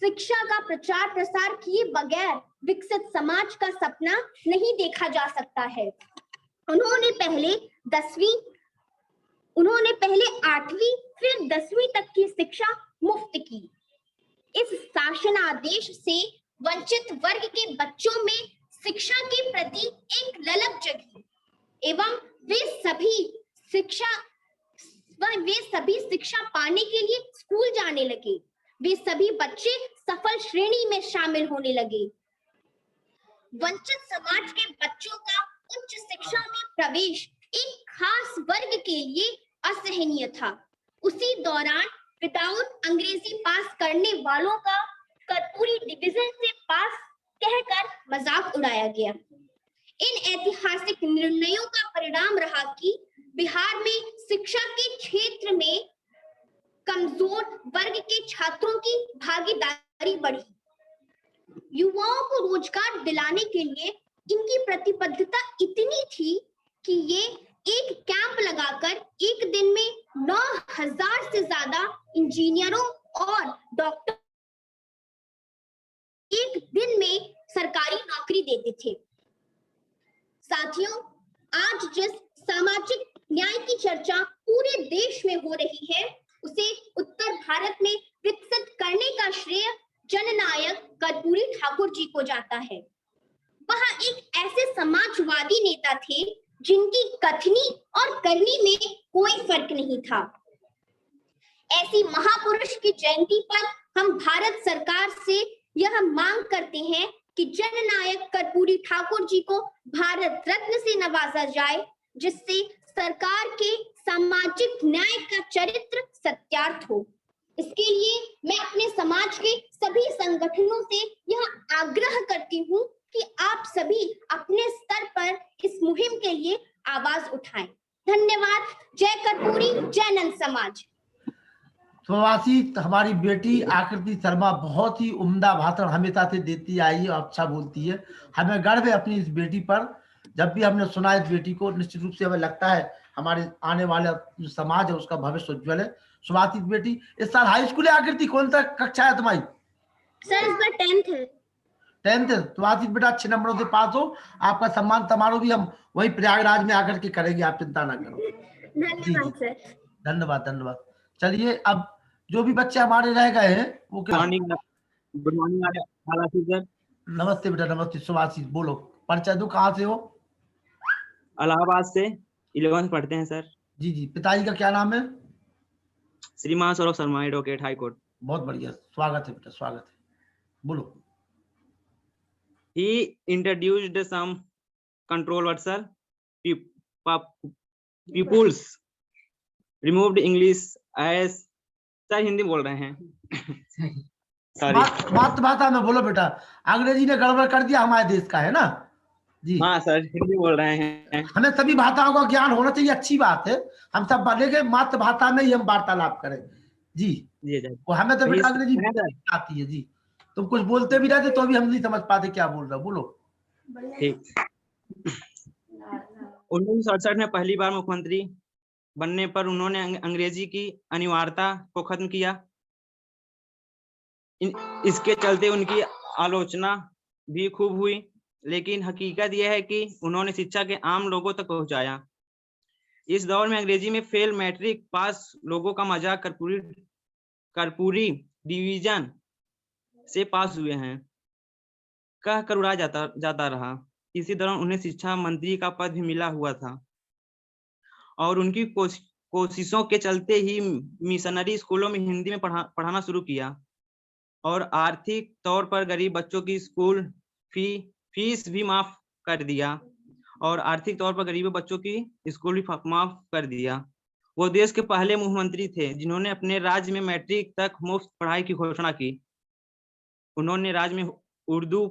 शिक्षा का प्रचार प्रसार किए बगैर विकसित समाज का सपना नहीं देखा जा सकता है। उन्होंने पहले 8वीं फिर 10वीं तक की शिक्षा मुफ्त की। इस शासनादेश से वंचित वर्ग के बच्चों में शिक्षा के प्रति एक ललक जगी एवं वे सभी शिक्षा पाने के लिए स्कूल जाने लगे। वे सभी बच्चे सफल श्रेणी में शामिल होने लगे। वंचित समाज के बच्चों का उच्च शिक्षा में प्रवेश एक खास वर्ग के लिए असहनीय था। उसी दौरान विदाउट अंग्रेजी पास करने वालों का कर्पूरी डिवीजन से पास कहकर मजाक उड़ाया गया। इन ऐतिहासिक निर्णयों का परिणाम रहा कि बिहार में शिक्षा के क्षेत्र में कमजोर वर्ग के छात्रों की भागीदारी बढ़ी। युवाओं को रोजगार दिलाने के लिए इनकी प्रतिबद्धता इतनी थी कि ये एक कैंप लगाकर एक दिन में 9,000 से ज्यादा इंजीनियरों और डॉक्टर एक दिन में सरकारी नौकरी देते थे। साथियों, आज जिस सामाजिक न्याय की चर्चा पूरे देश में हो रही है, उसे उत्तर भारत में विकसित करने का श्रेय जननायक कर्पूरी ठाकुर जी को जाता है। वह एक ऐसे समाजवादी नेता थे जिनकी कथनी और करनी में कोई फर्क नहीं था। ऐसी महापुरुष की जयंती पर हम भारत सरकार से यह मांग करते हैं कि जननायक कर्पूरी ठाकुर जी को भारत रत्न से नवाजा जाए, जिससे सरकार के सामाजिक न्याय का चरित्र सत्यार्थ हो। इसके लिए मैं अपने समाज के सभी संगठनों से यह आग्रह करती हूँ कि आप सभी अपने स्तर पर इस मुहिम के लिए आवाज उठाएं। धन्यवाद। जय कर्पूरी, जय नंद समाज। प्रवासी हमारी बेटी आकृति शर्मा बहुत ही उम्दा भाषण हमेशा से देती आई है और अच्छा बोलती है। हमें गर्व है अपनी इस बेटी पर। जब भी हमने सुना इस बेटी को, निश्चित रूप से हमें लगता है हमारे आने वाला जो समाज है उसका भविष्य उज्ज्वल है। सुभाषित बेटी, इस साल हाई स्कूल है आकृति, कौन सा कक्षा है तुम्हारी? सर इस बार 10th है। 10th है। सुभाषित बेटा अच्छे नंबरों से पास हो। आपका सम्मान समारोह भी हम वही प्रयागराज में आकर के करेंगे, आप चिंता ना करो। धन्यवाद सर। धन्यवाद धन्यवाद। चलिए, अब जो भी बच्चे हमारे रह गए हैं वो क्या? Good morning sir. नमस्ते बेटा, नमस्ते। सुभाषित बोलो, परिचय दो, कहाँ से हो? इलाहाबाद से 11th पढ़ते हैं सर। जी जी। पिताजी का क्या नाम है? श्रीमान Saurabh Sharma, advocate, high court. बहुत बढ़िया, स्वागत है बेटा, स्वागत है। बोलो। He introduced some controversial peoples removed English age. Sir Hindi बोल रहे हैं। सॉरी। मातृभाषा में बोलो बेटा, अंग्रेजी ने गड़बड़ कर दिया हमारे देश का, है ना जी। हाँ सर हिंदी बोल रहे हैं। हमें सभी भाषाओं का ज्ञान होना चाहिए, अच्छी बात है। हम सब बनेंगे मातृभाषा में ही हम वार्तालाप करें जी। जी सर। वो हमें तो बेटा अंग्रेजी है सर। आती है जी। तुम कुछ बोलते भी रहते तो भी हम नहीं समझ पाते क्या बोल रहे हो, बोलो। ठीक। 1968 में पहली बार मुख्यमंत्री बनने पर उन्होंने अंग्रेजी की अनिवार्यता को खत्म किया। इसके चलते उनकी आलोचना भी खूब हुई, लेकिन हकीकत यह है कि उन्होंने शिक्षा के आम लोगों तक पहुंचाया। इस दौर में अंग्रेजी में फेल मैट्रिक पास लोगों का मजाक कर्पूरी डिवीजन से पास हुए हैं कह कर उड़ाया जाता रहा। इसी दौरान उन्हें शिक्षा मंत्री का पद भी मिला हुआ था और उनकी कोशिशों के चलते ही मिशनरी स्कूलों में हिंदी में पढ़ाना शुरू किया और आर्थिक तौर पर गरीब बच्चों की स्कूल फीस भी माफ कर दिया और आर्थिक तौर पर गरीब बच्चों की स्कूल भी माफ कर दिया। वो देश के पहले मुख्यमंत्री थे जिन्होंने अपने राज्य में मैट्रिक तक मुफ्त पढ़ाई की घोषणा की। उन्होंने राज्य में उर्दू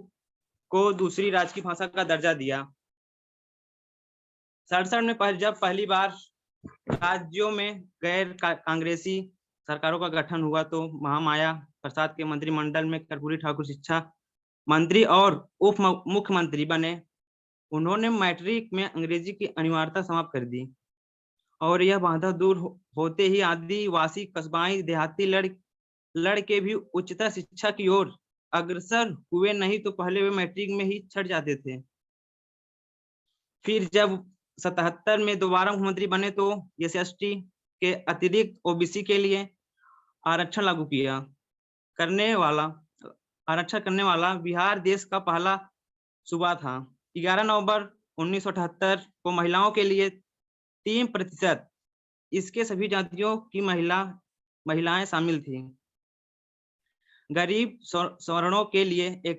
को दूसरी राजकीय भाषा का दर्जा दिया। 67 में जब पहली बार राज्यों में गैर कांग्रेसी सरकारों का गठन हुआ तो महामाया प्रसाद के मंत्रिमंडल में कर्पूरी ठाकुर शिक्षा मंत्री और उप मुख्यमंत्री बने। उन्होंने मैट्रिक में अंग्रेजी की अनिवार्यता समाप्त कर दी और यह बाधा दूर होते ही आदिवासी कस्बाई देहाती लड़के भी उच्चतर शिक्षा की ओर अग्रसर हुए, नहीं तो पहले वे मैट्रिक में ही छट जाते थे। फिर जब 77 में दोबारा मुख्यमंत्री बने तो SST के अतिरिक्त OBC के लिए आरक्षण लागू करने वाला बिहार देश का पहला सूबा था। 11 नवंबर 1978 को महिलाओं के लिए 3%, इसके सभी जातियों की महिलाएं शामिल थी। गरीब सवर्णों के लिए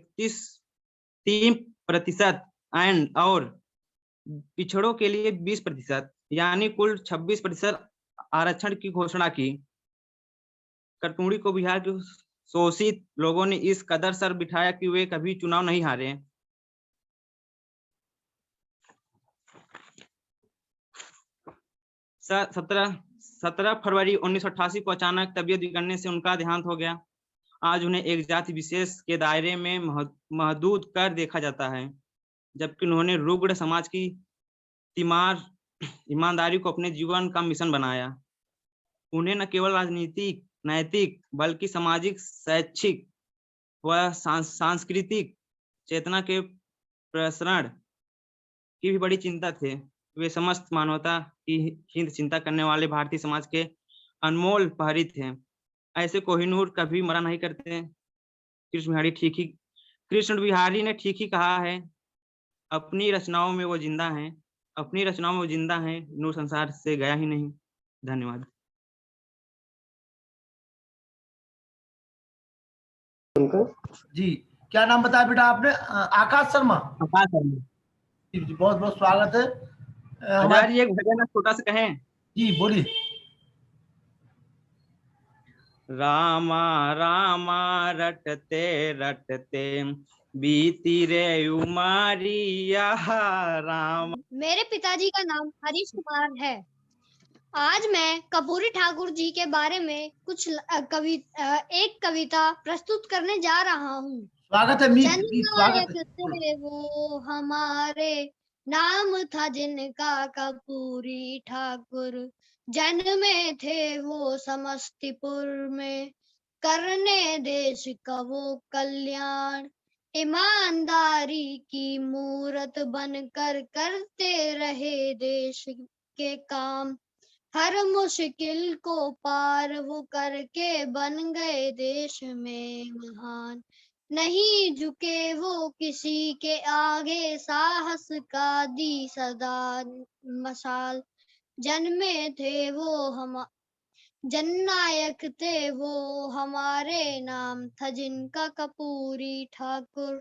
3% और पिछड़ों के लिए 20%, यानी कुल 26% आरक्षण की घोषणा की। कर्पूरी को बिहार के शोषित लोगों ने इस कदर सर बिठाया कि वे कभी चुनाव नहीं हारे। 17 फरवरी 1988 को अचानक तबीयत बिगड़ने से उनका देहांत हो गया। आज उन्हें एक जाति विशेष के दायरे में महदूद कर देखा जाता है, जबकि उन्होंने रुग्ण समाज की ईमानदारी को अपने जीवन का मिशन बनाया। उन्हें न केवल राजनीतिक नैतिक बल्कि सामाजिक शैक्षिक व सांस्कृतिक चेतना के प्रसरण की भी बड़ी चिंता थे। वे समस्त मानवता की हित चिंता करने वाले भारतीय समाज के अनमोल प्रहरी थे। ऐसे कोहिनूर कभी मरा नहीं करते। कृष्ण बिहारी ने ठीक ही कहा है, अपनी रचनाओं में वो जिंदा हैं, नूर संसार से गया ही नहीं। धन्यवाद। जी क्या नाम बताया बेटा आपने? आकाश शर्मा। आकाश शर्मा जी बहुत बहुत स्वागत है। हमारी एक भजन छोटा सा कहें? जी बोलिए। रामा रामा रटते रटते बीती रे उमारिया राम। मेरे पिताजी का नाम हरीश कुमार है। आज मैं कर्पूरी ठाकुर जी के बारे में एक कविता प्रस्तुत करने जा रहा हूँ। स्वागत है। जननायक थे वो हमारे, नाम था जिनका कर्पूरी ठाकुर। जन्मे थे वो समस्तीपुर में, करने देश का वो कल्याण। ईमानदारी की मूरत बनकर करते रहे देश के काम। हर मुश्किल को पार वो करके बन गए देश में महान। नहीं झुके वो किसी के आगे, साहस का दी सदा मशाल। जन्मे थे वो जननायक थे वो हमारे, नाम था जिनका कर्पूरी ठाकुर।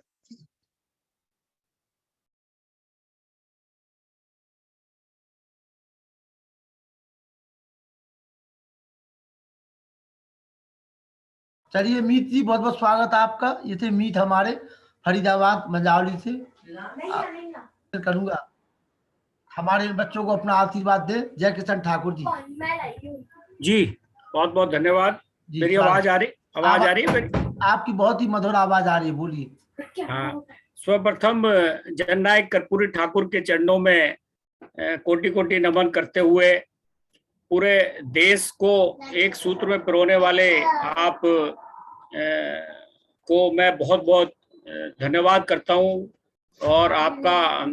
चलिए मीत जी, बहुत बहुत स्वागत है आपका। ये थे मीत हमारे फरीदाबाद मंझावली से। करूंगा हमारे बच्चों को अपना आशीर्वाद दे। जय किशन ठाकुर जी। जी बहुत बहुत धन्यवाद। मेरी आवाज आ रही है मेरी? आपकी बहुत ही मधुर आवाज आ रही है, बोलिए। हाँ, सर्वप्रथम जननायक कर्पूरी ठाकुर के चरणों में कोटि कोटि नमन करते हुए पूरे देश को एक सूत्र में पिरोने वाले आप को मैं बहुत बहुत धन्यवाद करता हूँ। और आपका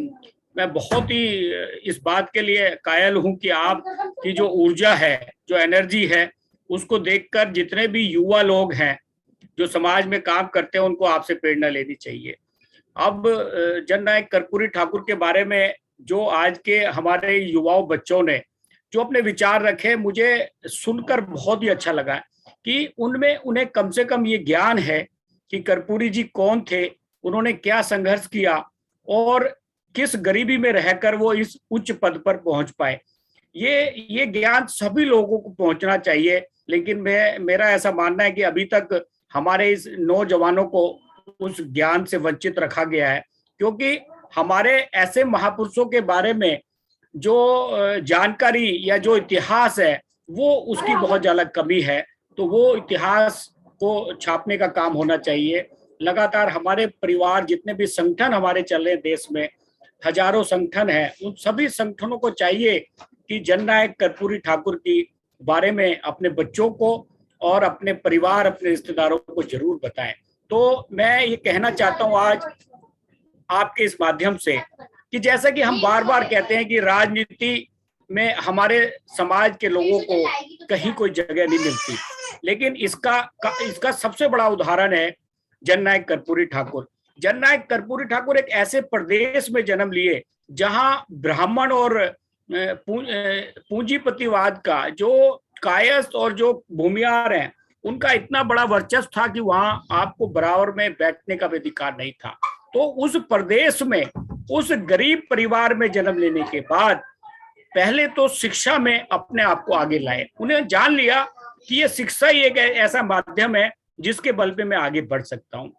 मैं बहुत ही इस बात के लिए कायल हूँ कि आप की जो ऊर्जा है, जो एनर्जी है, उसको देखकर जितने भी युवा लोग हैं जो समाज में काम करते हैं उनको आपसे प्रेरणा लेनी चाहिए। अब जननायक कर्पूरी ठाकुर के बारे में जो आज के हमारे युवाओं बच्चों ने जो अपने विचार रखे, मुझे सुनकर बहुत ही अच्छा लगा कि उनमें उन्हें कम से कम ये ज्ञान है कि कर्पूरी जी कौन थे, उन्होंने क्या संघर्ष किया और किस गरीबी में रहकर वो इस उच्च पद पर पहुंच पाए। ये ज्ञान सभी लोगों को पहुंचना चाहिए, लेकिन मेरा ऐसा मानना है कि अभी तक हमारे इस नौजवानों को उस ज्ञान से वंचित रखा गया है, क्योंकि हमारे ऐसे महापुरुषों के बारे में जो जानकारी या जो इतिहास है वो उसकी बहुत ज्यादा कमी है। तो वो इतिहास को छापने का काम होना चाहिए। लगातार हमारे परिवार, जितने भी संगठन हमारे चल रहे देश में, हजारों संगठन हैं, उन सभी संगठनों को चाहिए कि जननायक कर्पूरी ठाकुर की बारे में अपने बच्चों को और अपने परिवार, अपने रिश्तेदारों को जरूर बताएं। तो मैं ये कहना चाहता हूँ आज आपके इस माध्यम से कि जैसा कि हम बार बार कहते हैं कि राजनीति में हमारे समाज के लोगों को कहीं कोई जगह नहीं मिलती, लेकिन इसका सबसे बड़ा उदाहरण है जननायक कर्पूरी ठाकुर। जननायक कर्पूरी ठाकुर एक ऐसे प्रदेश में जन्म लिए जहां ब्राह्मण और पूंजीपतिवाद का जो कायस्थ और जो भूमियार हैं उनका इतना बड़ा वर्चस्व था कि वहां आपको बराबर में बैठने का भी अधिकार नहीं था। तो उस प्रदेश में उस गरीब परिवार में जन्म लेने के बाद पहले तो शिक्षा में अपने आप को आगे लाए। उन्हें जान लिया कि ये शिक्षा ही एक ऐसा माध्यम है जिसके बल पे मैं आगे बढ़ सकता हूँ।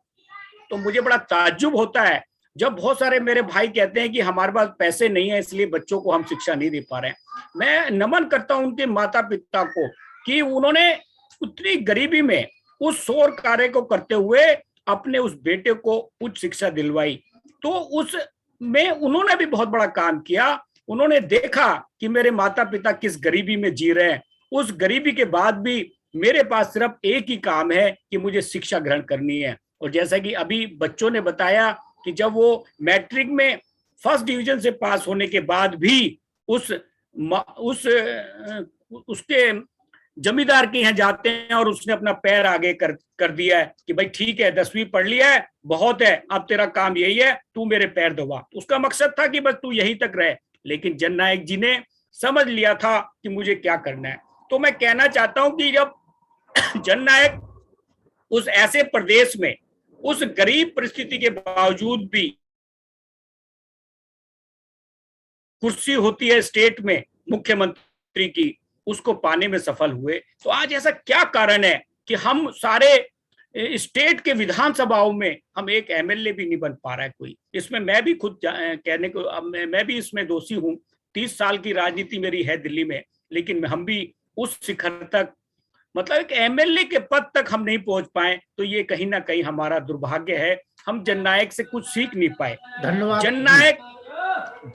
तो मुझे बड़ा ताज्जुब होता है जब बहुत सारे मेरे भाई कहते हैं कि हमारे पास पैसे नहीं है इसलिए बच्चों को हम शिक्षा नहीं दे पा रहे हैं। मैं नमन करता हूं उनके माता पिता को कि उन्होंने उतनी गरीबी में उस शोर कार्य को करते हुए अपने उस बेटे को उच्च शिक्षा दिलवाई। तो उसमें उन्होंने भी बहुत बड़ा काम किया। उन्होंने देखा कि मेरे माता पिता किस गरीबी में जी रहे हैं, उस गरीबी के बाद भी मेरे पास सिर्फ एक ही काम है कि मुझे शिक्षा ग्रहण करनी है। और जैसा कि अभी बच्चों ने बताया कि जब वो मैट्रिक में फर्स्ट डिवीजन से पास होने के बाद भी उसके जमींदार के यहाँ जाते हैं और उसने अपना पैर आगे कर दिया है कि भाई ठीक है 10वीं पढ़ लिया है, बहुत है, अब तेरा काम यही है, तू मेरे पैर दबा। उसका मकसद था कि बस तू यहीं तक रहे, लेकिन जननायक जी ने समझ लिया था कि मुझे क्या करना है। तो मैं कहना चाहता हूं कि जब जननायक उस ऐसे प्रदेश में उस गरीब परिस्थिति के बावजूद भी कुर्सी होती है स्टेट में मुख्यमंत्री की, उसको पाने में सफल हुए। तो आज ऐसा क्या कारण है कि हम सारे स्टेट के विधानसभाओं में हम एक एमएलए भी नहीं बन पा रहा है कोई। इसमें मैं भी खुद कहने को मैं भी इसमें दोषी हूं। 30 साल की राजनीति मेरी है दिल्ली में, लेकिन हम भी उस शिखर तक, मतलब एक एमएलए के पद तक हम नहीं पहुंच पाए। तो ये कहीं ना कहीं हमारा दुर्भाग्य है, हम जननायक से कुछ सीख नहीं पाए। धन्यवाद।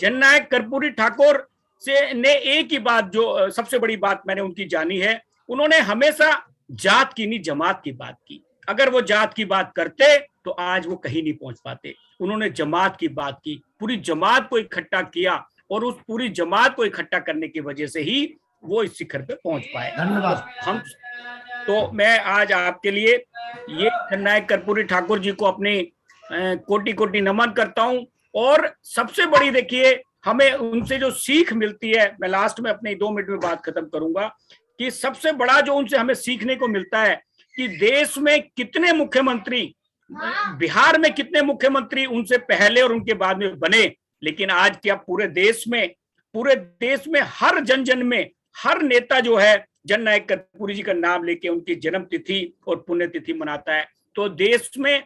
जननायक कर्पूरी ठाकुर से ने एक ही बात, जो सबसे बड़ी बात मैंने उनकी जानी है, उन्होंने हमेशा जात की नहीं जमात की बात की। अगर वो जात की बात करते तो आज वो कहीं नहीं पहुंच पाते। उन्होंने जमात की बात की, पूरी जमात को इकट्ठा किया और उस पूरी जमात को इकट्ठा करने की वजह से ही वो इस शिखर पे पहुंच पाए। धन्यवाद। तो मैं आज आपके लिए ये जननायक कर्पूरी ठाकुर जी को अपनी कोटि कोटि नमन करता हूं। और सबसे बड़ी देखिए हमें उनसे जो सीख मिलती है, मैं लास्ट में अपने 2 मिनट में बात खत्म करूंगा, कि सबसे बड़ा जो उनसे हमें सीखने को मिलता है कि देश में कितने मुख्यमंत्री, बिहार में कितने मुख्यमंत्री उनसे पहले और उनके बाद में बने, लेकिन आज क्या पूरे देश में हर जन में हर नेता जो है जननायक कर्पूरी जी का नाम लेके उनकी जन्म तिथि और पुण्यतिथि मनाता है। तो देश में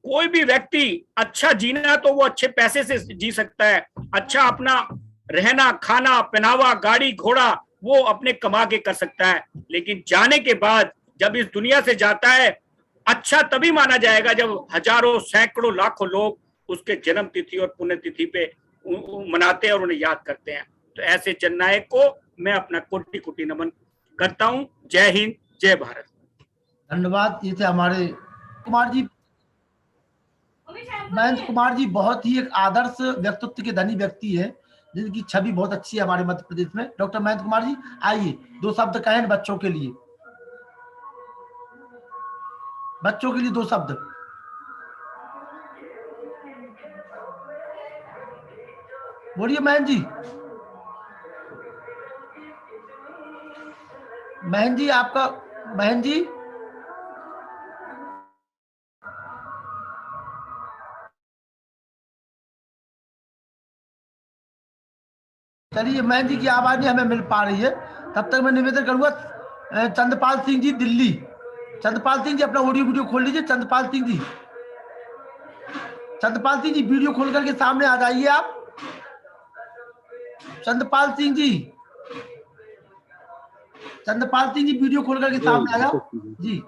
कोई भी व्यक्ति अच्छा जीना तो वो अच्छे पैसे से जी सकता है, अच्छा अपना रहना खाना पहनावा गाड़ी घोड़ा वो अपने कमा के कर सकता है, लेकिन जाने के बाद जब इस दुनिया से जाता है अच्छा तभी माना जाएगा जब हजारों सैकड़ों लाखों लोग उसके जन्म तिथि और पुण्यतिथि पे मनाते हैं और उन्हें याद करते हैं। तो ऐसे जननायक को मैं अपना कोटि कोटि नमन करता हूं। जय हिंद, जय भारत। धन्यवाद। ये थे हमारे कुमार जी, महेंद्र कुमार जी बहुत ही एक आदर्श व्यक्तित्व के धनी व्यक्ति है, जिनकी छवि बहुत अच्छी है हमारे मध्य प्रदेश में। डॉक्टर महेंद्र कुमार जी आइए, 2 शब्द कहें बच्चों के लिए, बच्चों के लिए 2 शब्द। बोलिए महेंद्र जी। महेंद्र जी आपका, महेंद्र जी चलिए, महेंद्र जी की आवाज नहीं हमें मिल पा रही है, तब तक मैं निवेदन करूंगा चंद्रपाल सिंह जी दिल्ली, चंद्रपाल सिंह जी अपना ऑडियो वीडियो खोल लीजिए। चंद्रपाल सिंह जी, चंद्रपाल सिंह जी वीडियो खोल करके सामने आ जाइए आप। चंद्रपाल सिंह जी, चंद्रपाल सिंह जी वीडियो खोल करके सामने आ जाओ जी।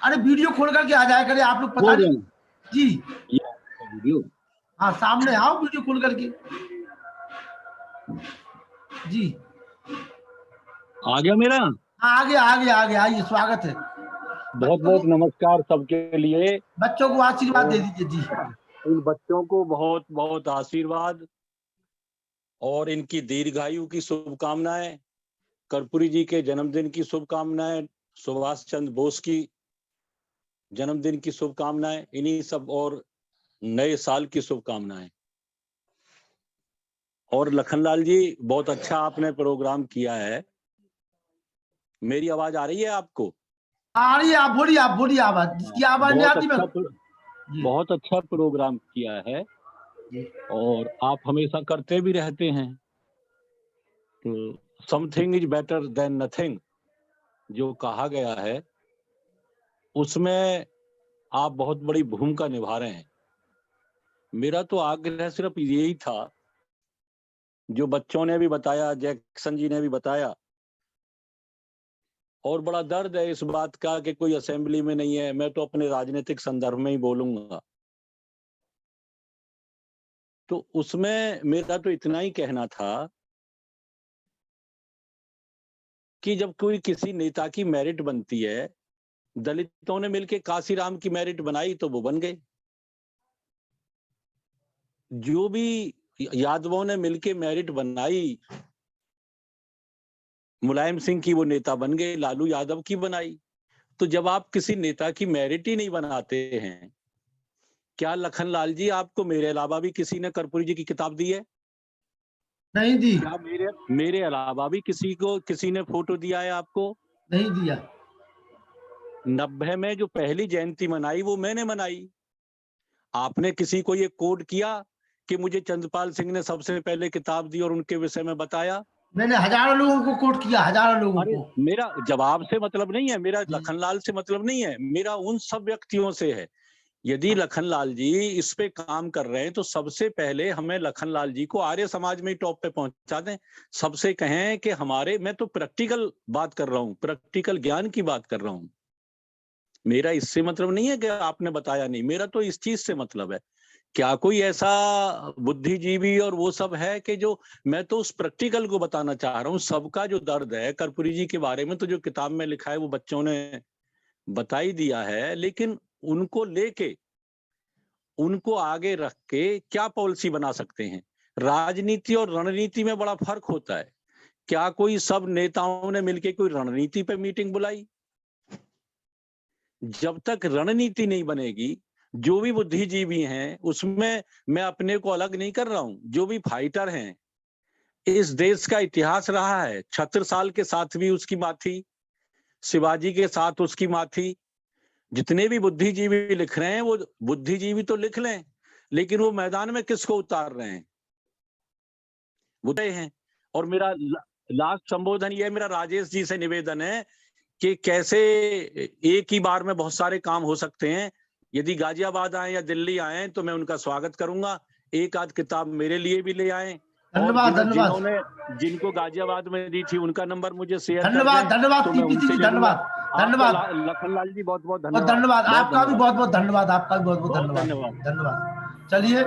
अरे वीडियो खोल करके आ जाया करे आप लोग, पता नहीं जी। हाँ सामने आओ वीडियो खोल करके जी। आ गया मेरा? हाँ आगे आगे आगे आइए, स्वागत है। बहुत बहुत नमस्कार सबके लिए। बच्चों को आशीर्वाद दे दीजिए जी। इन बच्चों को बहुत बहुत आशीर्वाद और इनकी दीर्घायु की शुभकामनाएं, कर्पूरी जी के जन्मदिन की शुभकामनाएं, सुभाष चंद्र बोस की जन्मदिन की शुभकामनाएं, इन्हीं सब और नए साल की शुभकामनाएं। और लखनलाल जी बहुत अच्छा आपने प्रोग्राम किया है। मेरी आवाज आ रही है आपको? आ रही है, आप बोलिए, आप बोलिए। आवाज जिसकी आवाज नहीं आती बहुत अच्छा प्रोग्राम किया है और आप हमेशा करते भी रहते हैं। तो something is better than nothing जो कहा गया है, उसमें आप बहुत बड़ी भूमिका निभा रहे हैं। मेरा तो आग्रह सिर्फ यही था, जो बच्चों ने भी बताया, जैक्सन जी ने भी बताया, और बड़ा दर्द है इस बात का कि कोई असेंबली में नहीं है। मैं तो अपने राजनीतिक संदर्भ में ही बोलूंगा। तो उसमें मेरा तो इतना ही कहना था कि जब कोई किसी नेता की मेरिट बनती है, दलितों ने मिलकर काशीराम की मेरिट बनाई तो वो बन गए, जो भी यादवों ने मिलकर मेरिट बनाई, मुलायम सिंह की वो नेता बन गए, लालू यादव की बनाई। तो जब आप किसी नेता की मेरिट ही नहीं बनाते हैं, क्या लखनलाल जी आपको मेरे अलावा भी किसी ने कर्पूरी जी की किताब दी है? नहीं दी। क्या मेरे अलावा भी किसी ने फोटो दिया है आपको? नहीं दिया। 90 में जो पहली जयंती मनाई वो मैंने मनाई। आपने किसी को ये कोड किया कि मुझे चंद्रपाल सिंह ने सबसे पहले किताब दी और उनके विषय में बताया? मैंने हजारों लोगों को कोट किया, हजारों लोगों को। मेरा जवाब से मतलब नहीं है, मेरा लखनलाल से मतलब नहीं है, मेरा उन सब व्यक्तियों से है। यदि लखनलाल जी इस पे काम कर रहे हैं तो सबसे पहले हमें लखनलाल जी को आर्य समाज में टॉप पे पहुंचा दें। सबसे कहें कि हमारे, मैं तो प्रैक्टिकल बात कर रहा हूँ, प्रैक्टिकल ज्ञान की बात कर रहा हूँ। मेरा इससे मतलब नहीं है कि आपने बताया नहीं, मेरा तो इस चीज से मतलब है। क्या कोई ऐसा बुद्धिजीवी और वो सब है कि जो, मैं तो उस प्रैक्टिकल को बताना चाह रहा हूँ। सबका जो दर्द है कर्पूरी जी के बारे में तो जो किताब में लिखा है वो बच्चों ने बता ही दिया है, लेकिन उनको लेके, उनको आगे रख के क्या पॉलिसी बना सकते हैं? राजनीति और रणनीति में बड़ा फर्क होता है। क्या कोई सब नेताओं ने मिलकर कोई रणनीति पे मीटिंग बुलाई? जब तक रणनीति नहीं बनेगी, जो भी बुद्धिजीवी हैं, उसमें मैं अपने को अलग नहीं कर रहा हूं, जो भी फाइटर हैं, इस देश का इतिहास रहा है। छत्रसाल के साथ भी उसकी मां थी, शिवाजी के साथ उसकी मां थी। जितने भी बुद्धिजीवी लिख रहे हैं वो बुद्धिजीवी तो लिख लें, लेकिन वो मैदान में किसको उतार रहे हैं? वो हैं। और लास्ट संबोधन ये मेरा राजेश जी से निवेदन है कि कैसे एक ही बार में बहुत सारे काम हो सकते हैं। यदि गाजियाबाद आए या दिल्ली आए तो मैं उनका स्वागत करूंगा। एक आध किताब मेरे लिए भी ले आए, और जिन्होंने जिनको गाजियाबाद में दी थी उनका नंबर मुझे शेयर कर दें, धन्यवाद तो मैं टीपी उनसे जी, ले लूंगा। धन्यवाद लखनलाल जी बहुत बहुत और धन्यवाद। धन्यवाद आपका भी बहुत बहुत धन्यवाद, आपका भी बहुत बहुत धन्यवाद। धन्यवाद। चलिए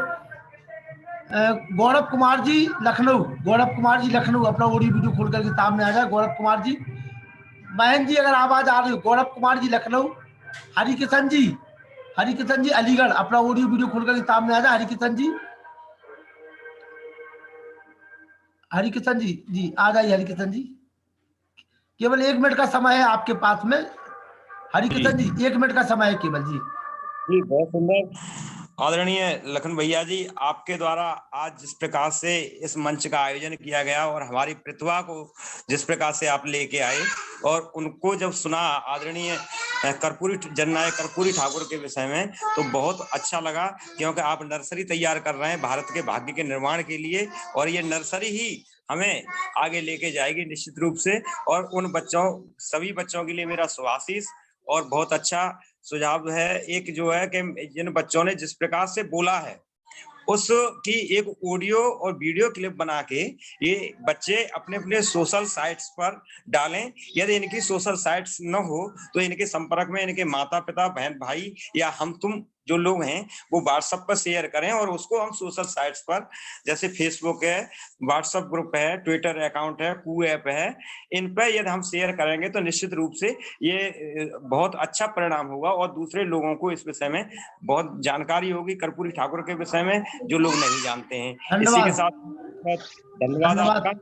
गौरव कुमार जी लखनऊ, गौरव कुमार जी लखनऊ अपना ऑडियो वीडियो खोल करके सामने आ जाए। गौरव कुमार जी, महेंद्र जी अगर आवाज आ रही हो, गौरव कुमार जी लखनऊ, हरिकिशन जी अलीगढ़ अपना ऑडियो वीडियो खोल करके सामने आ जाए। हरिकिशन जी आ जाइए। हरिकिशन जी केवल 1 मिनट का समय है आपके पास में। हरिकिशन जी 1 मिनट का समय है केवल। जी बहुत सुंदर आदरणीय लखन भैया जी, आपके द्वारा आज जिस प्रकार से इस मंच का आयोजन किया गया और हमारी प्रतिभा को जिस प्रकार से आप लेके आए और उनको जब सुना आदरणीय जननायक कर्पूरी ठाकुर के विषय में, तो बहुत अच्छा लगा, क्योंकि आप नर्सरी तैयार कर रहे हैं भारत के भाग्य के निर्माण के लिए, और ये नर्सरी ही हमें आगे लेके जाएगी निश्चित रूप से। और उन सभी बच्चों के लिए मेरा शुभाशीष और बहुत अच्छा सुझाव है। एक जो है कि जिन बच्चों ने जिस प्रकार से बोला है उसकी एक ऑडियो और वीडियो क्लिप बना के ये बच्चे अपने अपने सोशल साइट्स पर डालें। यदि इनकी सोशल साइट्स न हो तो इनके संपर्क में इनके माता पिता, बहन भाई या हम तुम जो लोग हैं वो व्हाट्सएप पर शेयर करें, और उसको हम सोशल साइट्स पर जैसे फेसबुक है, व्हाट्सएप ग्रुप है, ट्विटर अकाउंट है, कू ऐप है, इन पर यदि हम शेयर करेंगे तो निश्चित रूप से ये बहुत अच्छा परिणाम होगा और दूसरे लोगों को इस विषय में बहुत जानकारी होगी कर्पूरी ठाकुर के विषय में जो लोग नहीं जानते हैं। इसी के साथ धन्यवाद आपका।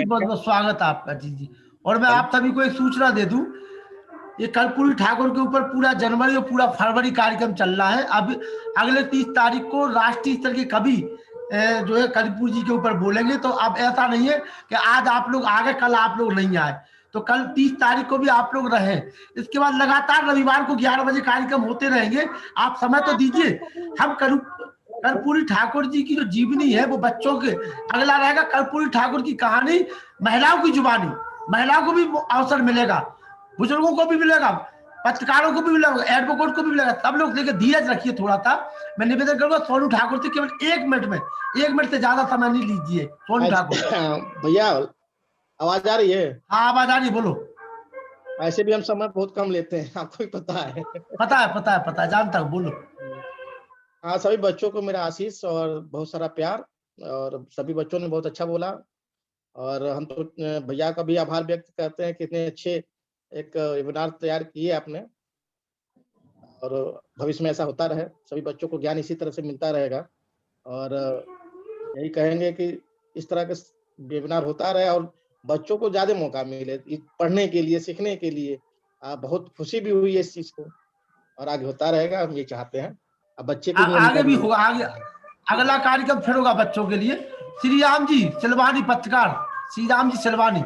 बहुत बहुत स्वागत आपका जी। और मैं आप सभी को एक सूचना दे दूं, ये कर्पूरी ठाकुर के ऊपर पूरा जनवरी और पूरा फरवरी कार्यक्रम चल रहा है। अब अगले 30 तारीख को राष्ट्रीय स्तर के कवि जो है कर्पूरी जी के ऊपर बोलेंगे। तो अब ऐसा नहीं है कि आज आप लोग आ गए कल आप लोग नहीं आए, तो कल 30 तारीख को भी आप लोग रहें। इसके बाद लगातार रविवार को 11 बजे कार्यक्रम होते रहेंगे। आप समय तो दीजिए। हम कर्पूरी ठाकुर जी की जो जीवनी है वो बच्चों के, अगला रहेगा कर्पूरी ठाकुर की कहानी, महिलाओं की जुबानी, महिलाओं को भी अवसर मिलेगा, बुजुर्गों को भी मिलेगा, पत्रकारों को भी मिलेगा, एडवोकेट को भी मिलेगा। सब लोग लेकर धीरज रखिए थोड़ा सा। मैं निवेदन करूंगा सोनू ठाकुर से केवल 1 मिनट में, 1 मिनट से ज्यादा समय नहीं लीजिए। सोनू ठाकुर भैया आवाज आ रही है? हाँ आवाज आ रही है, बोलो। ऐसे भी हम समय बहुत कम लेते हैं, आपको भी पता है। पता है जानता हूँ, बोलो। हाँ, सभी बच्चों को मेरा आशीष और बहुत सारा प्यार, और सभी बच्चों ने बहुत अच्छा बोला, और हम तो भैया का भी आभार व्यक्त करते हैं कि इतने अच्छे एक वेबिनार तैयार किए आपने, और भविष्य में ऐसा होता रहे, सभी बच्चों को ज्ञान इसी तरह से मिलता रहेगा। और यही कहेंगे कि इस तरह के वेबिनार होता रहे और बच्चों को ज्यादा मौका मिले पढ़ने के लिए, सीखने के लिए। बहुत खुशी भी हुई है इस चीज को, और आगे होता रहेगा, हम ये चाहते हैं। अब बच्चे के लिए आगे भी होगा, आगे अगला कार्यक्रम फिर होगा बच्चों के लिए। श्री राम जी सिलवानी, पत्रकार श्री राम जी सिलवानी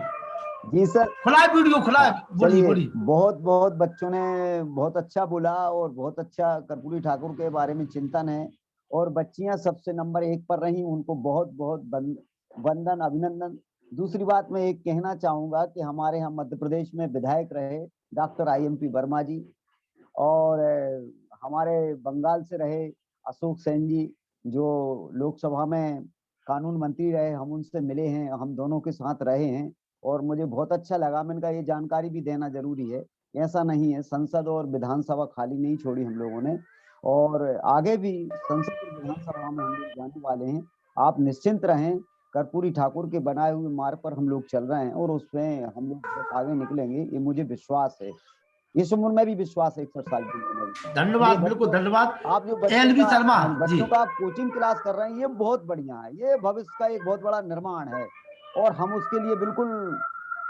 जी सर, खुला वीडियो खुला है, बोलिए। बहुत बच्चों ने बहुत अच्छा बोला, और बहुत अच्छा कर्पूरी ठाकुर के बारे में चिंतन है, और बच्चियां सबसे नंबर 1 पर रही, उनको बहुत बहुत वंदन, अभिनंदन। दूसरी बात मैं एक कहना चाहूंगा कि हमारे यहाँ मध्य प्रदेश में विधायक रहे डॉक्टर IMP वर्मा जी, और हमारे बंगाल से रहे अशोक सेन जी, जो लोकसभा में कानून मंत्री रहे, हम उनसे मिले हैं, हम दोनों के साथ रहे हैं, और मुझे बहुत अच्छा लगा। मैंने कहा ये जानकारी भी देना जरूरी है। ऐसा नहीं है, संसद और विधानसभा खाली नहीं छोड़ी हम लोगों ने, और आगे भी संसद और विधानसभा में हम लोग जाने वाले हैं। आप निश्चिंत रहें, कर्पूरी ठाकुर के बनाए हुए मार्ग पर हम लोग चल रहे हैं, और उसमें हम लोग आगे निकलेंगे, ये मुझे विश्वास है। इस उम्र में भी विश्वास है 61 साल की उम्र में। धन्यवाद, बिल्कुल धन्यवाद। आप जो बच्चों का कोचिंग क्लास कर रहे हैं, ये बहुत बढ़िया है। ये भविष्य का एक बहुत बड़ा निर्माण है, और हम उसके लिए बिल्कुल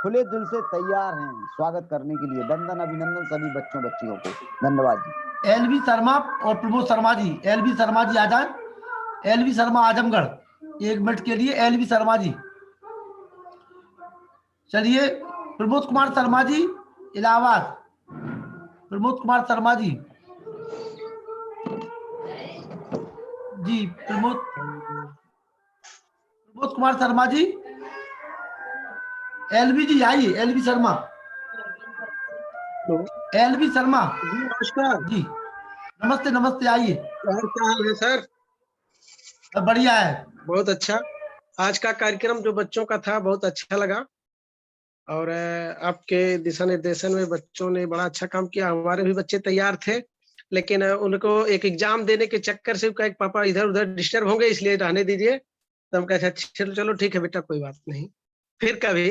खुले दिल से तैयार हैं स्वागत करने के लिए। वंदन, अभिनंदन सभी बच्चों बच्चियों को। धन्यवाद जी। LV शर्मा और प्रमोद शर्मा जी, LV शर्मा जी आ जाए। LV शर्मा आजमगढ़, 1 मिनट के लिए LV शर्मा जी। चलिए प्रमोद कुमार शर्मा जी इलाहाबाद, प्रमोद कुमार शर्मा जी प्रमोद कुमार शर्मा जी एलबी जी आइए, एलबी शर्मा, एलबी शर्मा जी नमस्कार जी, नमस्ते नमस्ते, आइए। और क्या हाल है सर? बढ़िया है, बहुत अच्छा। आज का कार्यक्रम जो बच्चों का था बहुत अच्छा लगा, और आपके दिशा निर्देशन में बच्चों ने बड़ा अच्छा काम किया। हमारे भी बच्चे तैयार थे, लेकिन उनको एक एग्जाम देने के चक्कर से कहा पापा इधर उधर डिस्टर्ब होंगे, इसलिए रहने दीजिए। तो हम कहते चलो चलो ठीक है बेटा, कोई बात नहीं, फिर कभी।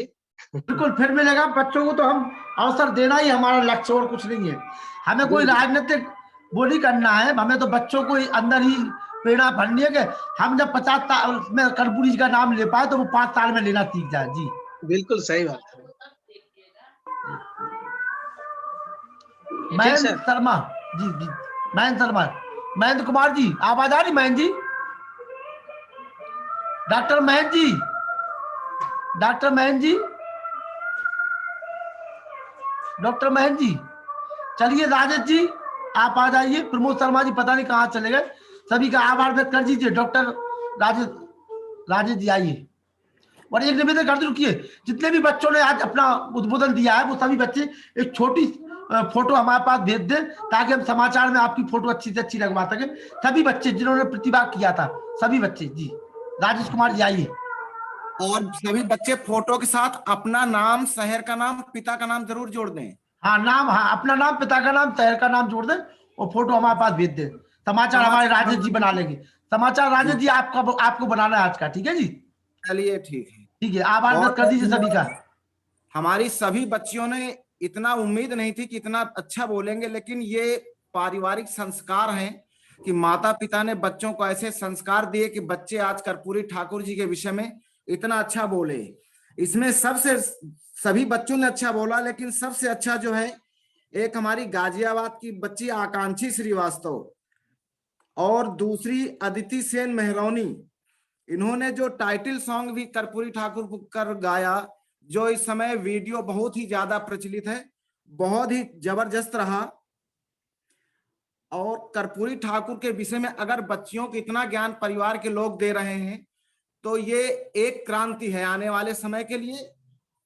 बिल्कुल फिर मिलेगा। बच्चों को तो हम अवसर देना ही हमारा लक्ष्य, और कुछ नहीं है। हमें कोई राजनीतिक वो नहीं करना है, हमें तो बच्चों को अंदर ही प्रेरणा भरनी है कि हम जब 50 साल में कर्पूरी जी का नाम ले पाए तो वो 5 साल में लेना सीख जाए। जी बिल्कुल सही बात है। महेंद्र शर्मा जी, जी महेंद्र शर्मा, महेंद्र कुमार जी, आवाज आ रही Mahendra ji? Doctor Mahendra ji, doctor Mahendra ji, doctor Mahendra ji, चलिए राजेश जी आप आ जाइए। प्रमोद शर्मा जी पता नहीं कहाँ चले गए, सभी का आभार व्यक्त कर दीजिए। डॉक्टर राजेश जी आइए। और एक निवेदन कर दूं, रुकिए, जितने भी बच्चों ने आज अपना उद्बोधन दिया है वो सभी बच्चे एक छोटी फोटो हमारे पास भेज दें, ताकि हम समाचार में आपकी फोटो अच्छी से अच्छी लगवा सके। सभी बच्चे जिन्होंने प्रतिभा किया था, सभी बच्चे। जी राजेश कुमार जी आइए। और सभी बच्चे फोटो के साथ अपना नाम, शहर का नाम, पिता का नाम जरूर जोड़ दें। हाँ नाम, हाँ अपना नाम, पिता का नाम, शहर का नाम जोड़ दें और फोटो हमारे पास भेज दें। समाचार हमारे राजेश जी बना लेंगे। समाचार राजेश जी आपको बनाना है आज का, ठीक है जी? चलिए ठीक है, ठीक है, आभार व्यक्त कर दीजिए सभी का। हमारी सभी बच्चियों ने इतना उम्मीद नहीं थी कि इतना अच्छा बोलेंगे, लेकिन ये पारिवारिक संस्कार हैं कि माता पिता ने बच्चों को ऐसे संस्कार दिए कि बच्चे आज कर्पूरी ठाकुर जी के विषय में इतना अच्छा बोले। इसमें सभी बच्चों ने अच्छा बोला, लेकिन सबसे अच्छा जो है एक हमारी गाजियाबाद की बच्ची आकांक्षी श्रीवास्तव और दूसरी अदिति सेन मेहरौनी, इन्होंने जो टाइटल सॉन्ग भी कर्पूरी ठाकुर कर गाया, जो इस समय वीडियो बहुत ही ज्यादा प्रचलित है, बहुत ही जबरदस्त रहा। और कर्पूरी ठाकुर के विषय में अगर बच्चियों को इतना ज्ञान परिवार के लोग दे रहे हैं तो ये एक क्रांति है आने वाले समय के लिए।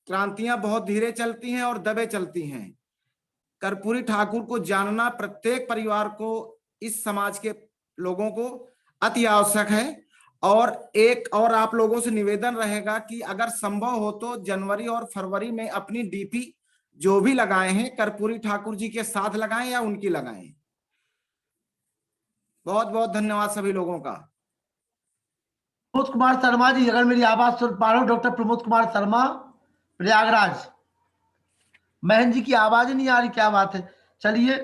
क्रांतियां बहुत धीरे चलती हैं और दबे चलती हैं। कर्पूरी ठाकुर को जानना प्रत्येक परिवार को, इस समाज के लोगों को अति आवश्यक है। और एक और आप लोगों से निवेदन रहेगा कि अगर संभव हो तो जनवरी और फरवरी में अपनी डीपी जो भी लगाए हैं कर्पूरी ठाकुर जी के साथ लगाएं या उनकी लगाएं। बहुत बहुत धन्यवाद सभी लोगों का। प्रमोद कुमार शर्मा जी, अगर मेरी आवाज सुन पा रहे हो, डॉक्टर प्रमोद कुमार शर्मा, प्रयागराज। महेंद्र जी की आवाज ही नहीं आ रही, क्या बात है? चलिए